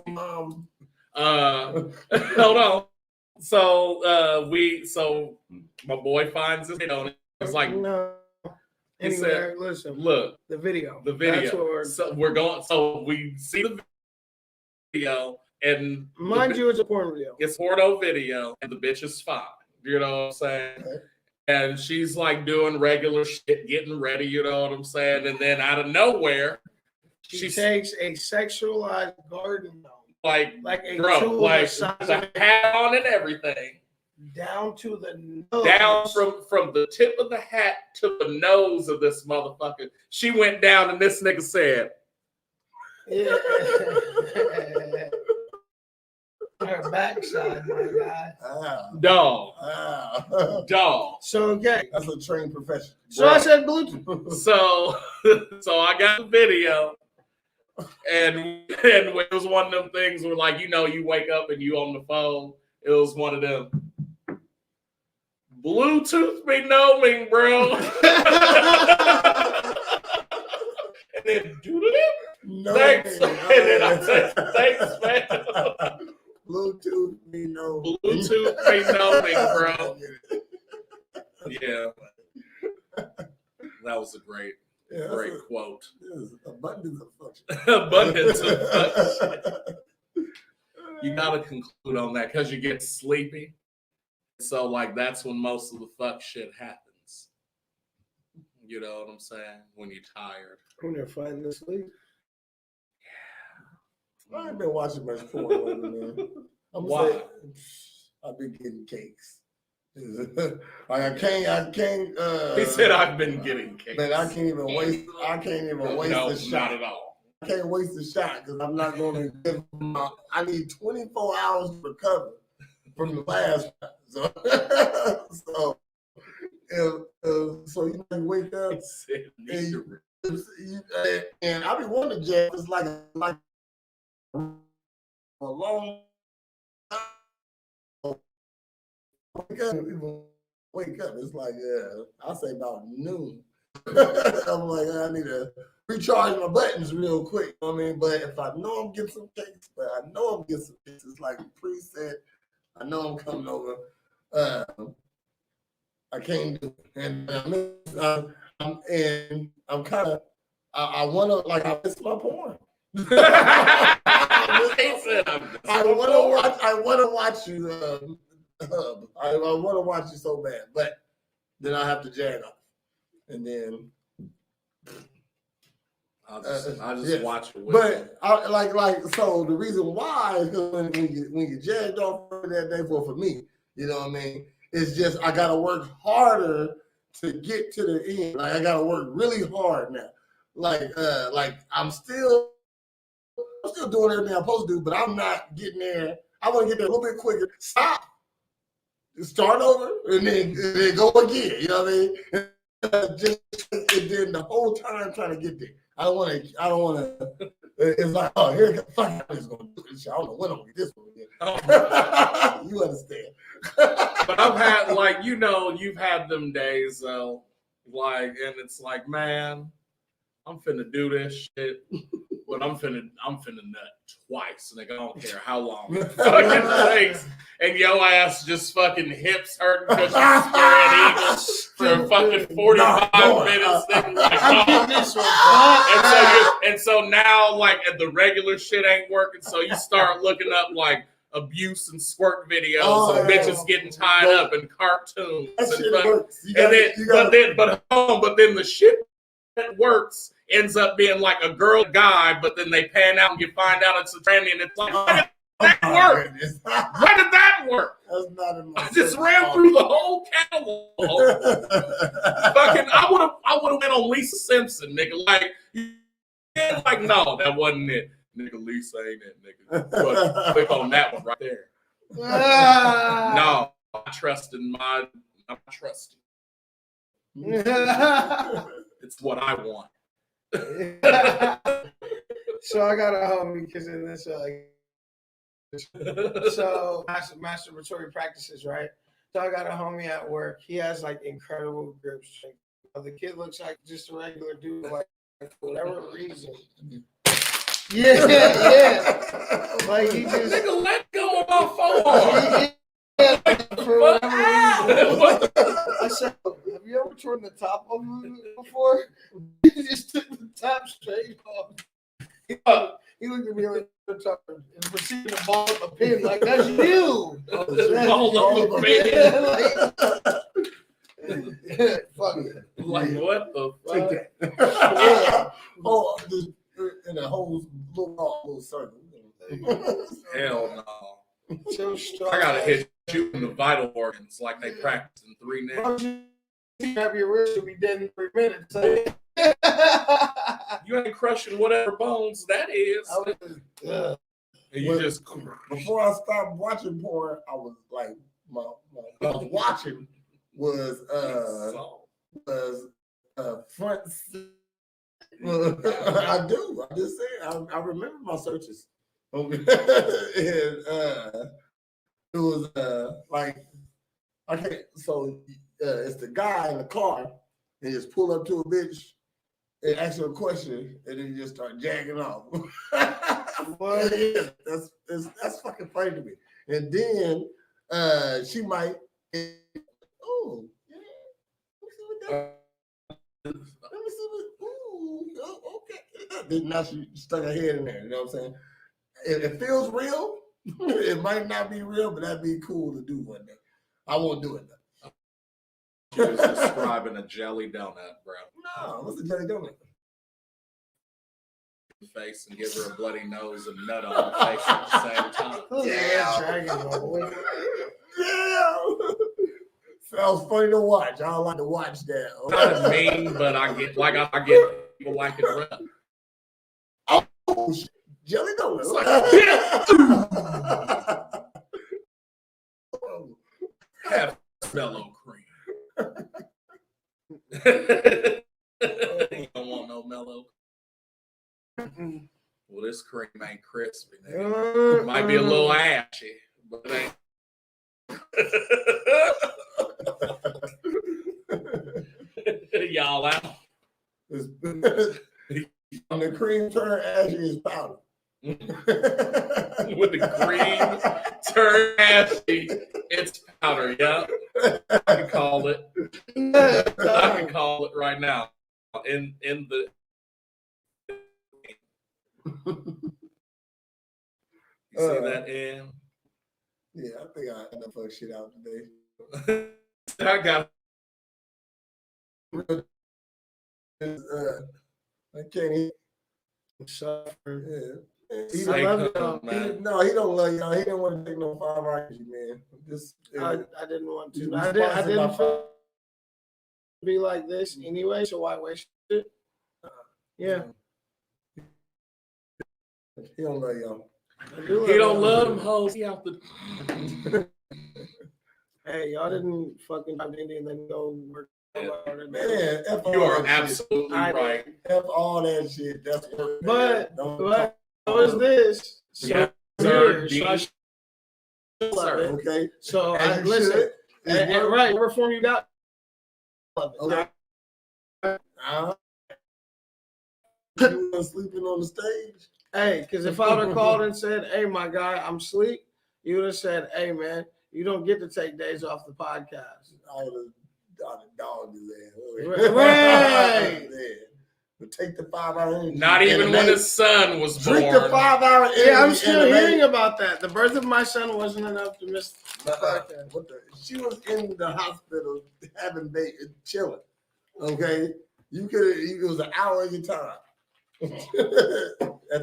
Hold on. So my boy finds this hit on it. It's like, no. he Anyway, said, listen. look, The video. the That's what video. we're, So we see the video, and mind you, it's a porn video. it's porno video, and the bitch is fine. You know what I'm saying? Okay. And she's like doing regular shit, getting ready. You know what I'm saying? And then out of nowhere, She takes a sexualized garden gnome, like a bro, tool like the size the of hat on and everything, down to the nose. down from the tip of the hat to the nose of this motherfucker. She went down, and this nigga said, Yeah. Her backside, my guy. "Dog, dog." So okay. That's a trained profession. So I said Bluetooth. So I got the video, and it was one of them things where, like, you know, you wake up and you on the phone. It was one of them. Bluetooth be gnoming, bro. And then No, thanks, and then I said, thanks, man. Bluetooth, me no. Bluetooth be gnoming, bro. Yeah, that was a great quote. Abundance of function. Abundance of function. You gotta conclude on that because you get sleepy. So, like, that's when most of the fuck shit happens. You know what I'm saying? When you're tired. When you're finding sleep. I ain't been watching much porn lately, man. Why? I've been getting cakes. I can't. He said, "I've been getting cakes." Man, I can't even waste. I can't even waste No, the shot. not at all. I can't waste the shot because I'm not going to give them. I need 24 hours to recover from the last one. So you know, you wake up He said, and and I be wanting to jab. It's like a long time. Wake up. It's like I'll say about noon. I'm like, I need to recharge my buttons real quick. You know what I mean, but if I know I'm getting some cakes, it's like a preset. I know I'm coming over. I can't do it. And I'm kind of, I want to, like, I miss my porn. I want to watch you. I want to watch you so bad, but then I have to jag off, and then I'll just yes. watch it with But I, so the reason why is because when you jagged off for that day for me, you know what I mean? It's just I gotta work harder to get to the end. Like I gotta work really hard now. Like I'm still doing everything I'm supposed to do, but I'm not getting there. I want to get there a little bit quicker. Stop. Start over and then go again. You know what I mean? And then the whole time trying to get there. I don't want to. It's like, oh, here, fuck, I'm just gonna do this shit. I don't know when I'm gonna get this one again. You understand? But I've had, like, you know, you've had them days though, like, and it's like, man, I'm finna do this shit, but I'm finna nut twice, nigga. I don't care how long it fucking takes, and your ass just fucking hips hurting because you're spread eagle for fucking 45 minutes. Nigga, like, oh. This one. And so now, like, the regular shit ain't working, so you start looking up like abuse and squirt videos of bitches getting tied up in cartoons. That And shit fuck- works. but then the shit that works ends up being like a girl guy, but then they pan out and you find out it's a tranny, and it's like, where did that work? Where did that work? That's not in my I just ran through the whole catalog. Fucking, I would have went on Lisa Simpson, nigga. Like, no, that wasn't it. Nigga, Lisa ain't it, nigga. But click on that one right there. No, I'm trusting. It's what I want. So I got a homie because in this so masturbatory practices, right? So I got a homie at work. He has like incredible grip strength. The kid looks like just a regular dude, like for whatever reason. Yeah. Like he just Nigga, let go of my phone. yeah, for whatever reason. What I said, have you ever torn the top off of it before? He just took the top straight off. He looked at me like and proceeded to ball up a pin like that's you. Ball up a pin. Fuck it. Like, what the fuck? Take that. Oh, just in a whole little circle. Hell no. So strong. I gotta hit you in the vital organs like they practice in 3 minutes. You have your wrist, you'll be dead in 3 minutes. You ain't crushing whatever bones that is. Yeah. And you just Before I stopped watching porn, I was like, my I was watching was front. I do. I just said I remember my searches. Okay. And it was like I can't. So it's the guy in the car and just pull up to a bitch and ask her a question and then you just start jagging off. What? Yeah, that's fucking funny to me. And then she might. Oh, yeah. Let me see what. Ooh, oh, okay. Then now she stuck her head in there. You know what I'm saying? It feels real. It might not be real, but that'd be cool to do one day. I won't do it though. just describing a jelly donut, bro. No, what's the jelly donut? Face and give her a bloody nose and nut on her face at the same time. Yeah. Sounds funny to watch. I don't like to watch that. Not mean, but I get people like it rough. Oh, shit. Jelly donuts. Have mellow cream. You don't want no mellow. Well, this cream ain't crispy. Nigga. It might be a little ashy, but it ain't. Y'all out. When the cream turn ashy, is powder. When the cream turn ashy, it's powder. Yeah, I can call it. I can call it right now. In the. You see that in? Yeah, I think I had to fuck shit out today. I got. I can't eat. Suffering. Yeah. I love y'all. No, he don't love y'all. He didn't want to take no 5 hours, man. Just, I didn't want You to. I didn't sponsored feel be like this anyway, so why waste it? Yeah. He don't love y'all. I do He don't y'all. love them hoes. He out the. Hey, y'all didn't fucking drive to India and then go work. Man, F all You are that shit. absolutely I- right. F all that shit. That's what. But Don't how is this? So Yes, sir. here, so I Yes, love it. okay. So As I you listen. should. And right, whatever form you got. Love it. Okay. You were sleeping on the stage. Hey, because if I would have called and said, "Hey, my guy, I'm asleep," you would have said, "Hey, man, you don't get to take days off the podcast." I would have dogged his ass. Right. Yeah. But take the 5 hour energy. Not even and when make- his son was born. drink the 5 hour energy. Yeah, I'm still and make- hearing about that. The birth of my son wasn't enough to miss the podcast. What the? She was in the hospital having baby, chilling. Okay, you could. It was an hour of your time. At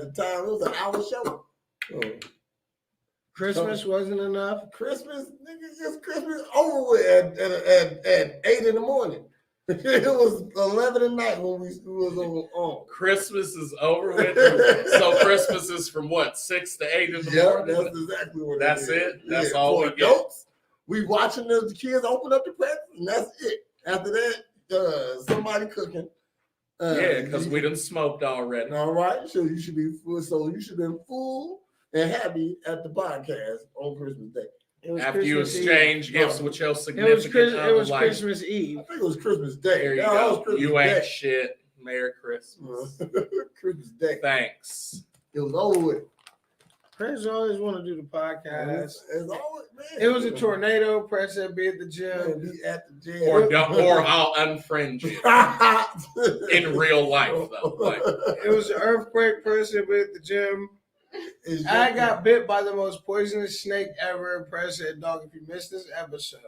the time, it was an hour show. Christmas wasn't enough. Christmas, nigga, it's Christmas over with at 8 in the morning. It was 11 at night when we was on. Christmas is over with. So Christmas is from what, 6 to 8 in the Yeah, morning? that's exactly what That's it is. it? That's all for we get? adults. We watching the kids open up the presents, and that's it. After that, somebody cooking, Yeah, because we done smoked already. All right, so you should be full. So you should have been full and happy at the podcast on Christmas Day. It was After you Christmas exchange Eve. gifts No. with your It was, significant other, it was like, Christmas Eve. I think it was Christmas Day. there you No, it was go. Christmas You ain't Day. shit. Merry Christmas. Christmas Day. Thanks. It was over with. Press always want to do the podcast. It's always, man. It was a tornado. Press said be at the gym. Be at the gym. Or I'll unfriend you in real life, though. Like, It was an earthquake. Press said be at the gym. I got bit by the most poisonous snake ever. Press said, dog, if you missed this episode.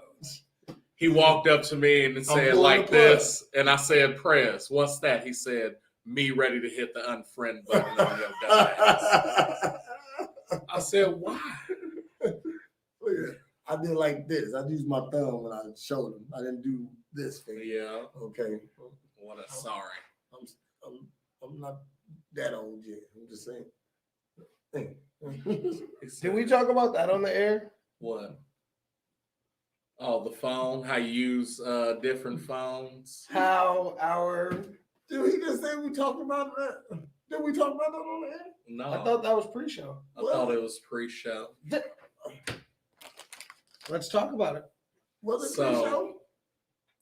he walked up to me and said pulling like the plug. this, and I said, "Press, what's that?" He said, "Me ready to hit the unfriend button on your dumb ass." I said, "Why?" I did like this. I used my thumb when I showed him. I didn't do this thing. Yeah. Okay. What a sorry. I'm not that old yet. I'm just saying. He said, Did we talk about that on the air? what? Oh, the phone. How you use different phones. How our Did he just say we talked about that? Did we talk about that on the air? No, I thought that was pre-show. I thought it was pre-show. Let's talk about it. Was it So- pre-show?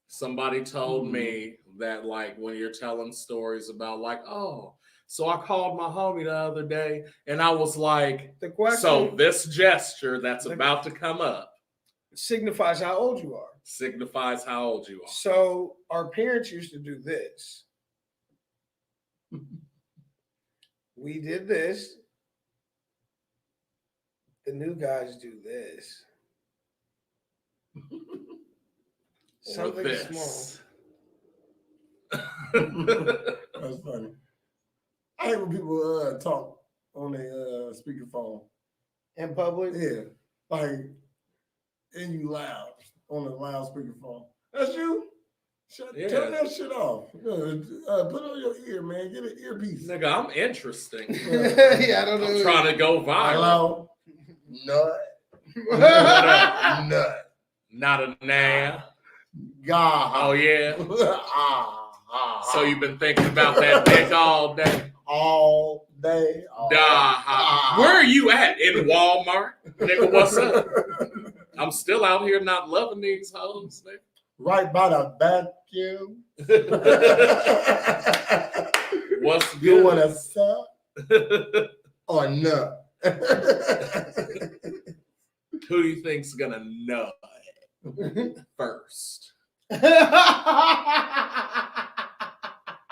Somebody told me that, like, when you're telling stories about, like, oh, so I called my homie the other day, and I was like, The question so this gesture that's about to come up signifies how old you are. signifies how old you are. So our parents used to do this. We did this. The new guys do this. Or Something this. small. That's funny. I hate when people talk on their speakerphone. In public. Yeah, like, and you loud on the loud speakerphone. That's you. Yeah. Turn that shit off. Put it on your ear, man. Get an earpiece. Nigga, I'm interesting. Yeah, I don't know. I'm trying to go viral. Hello. Nut. Nut. Not a nah. God. Oh, yeah. Ah. So you've been thinking about that dick all day? all day. Where are you at? In Walmart? Nigga, what's up? I'm still out here not loving these hoes, nigga. Right by the vacuum. What's good? You want to suck or nut? Who do you think's gonna nut first?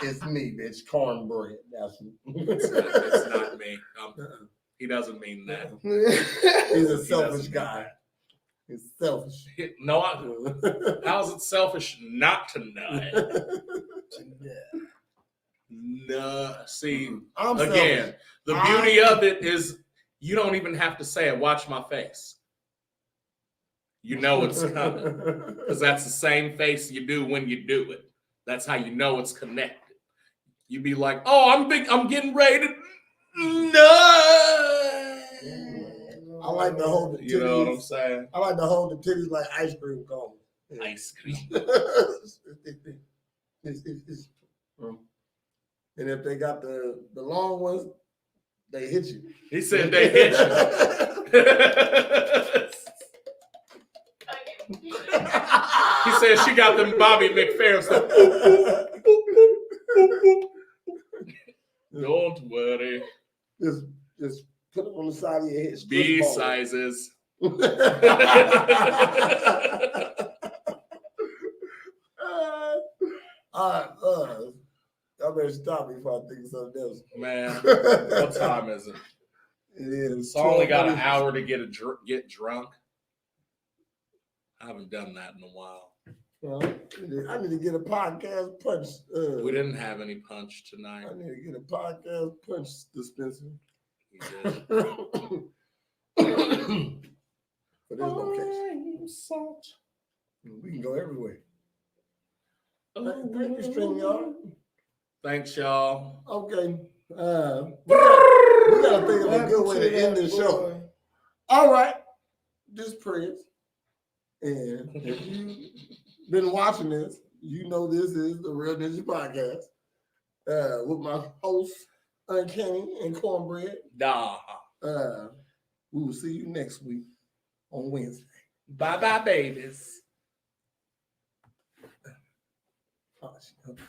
It's me, bitch. Cornbread. That's me. It's not me. He doesn't mean that. He's a He selfish doesn't guy. He's selfish. No, how's it selfish not to nut? No, see, I'm again, the beauty of it is you don't even have to say it. Watch my face. You know it's coming because that's the same face you do when you do it. That's how you know it's connected. You be like, "Oh, I'm getting ready to nut." I like to hold the titties. You know what I'm saying? I like to hold the titties like ice cream cones. Ice cream. And if they got the long ones, they hit you. He said they hit you. He said she got them Bobby McFerrin stuff. Don't worry. Just put it on the side of your head. B sizes. I better stop before I think of something else. Man, what time is it? It is. So I only got an hour to get drunk. I haven't done that in a while. I need to get a podcast punch. We didn't have any punch tonight. I need to get a podcast punch dispenser. We did. For this location. We can go everywhere. Thank you, StreamYard. Thanks, y'all. Okay. We gotta think of a good way to end this show. All right. This Prince. And if you've been watching this, you know this is the Real Ninja Podcast. with my host, Uncanny and Cornbread. Nah. We will see you next week on Wednesday. Bye bye, babies. Oh, shit. Okay.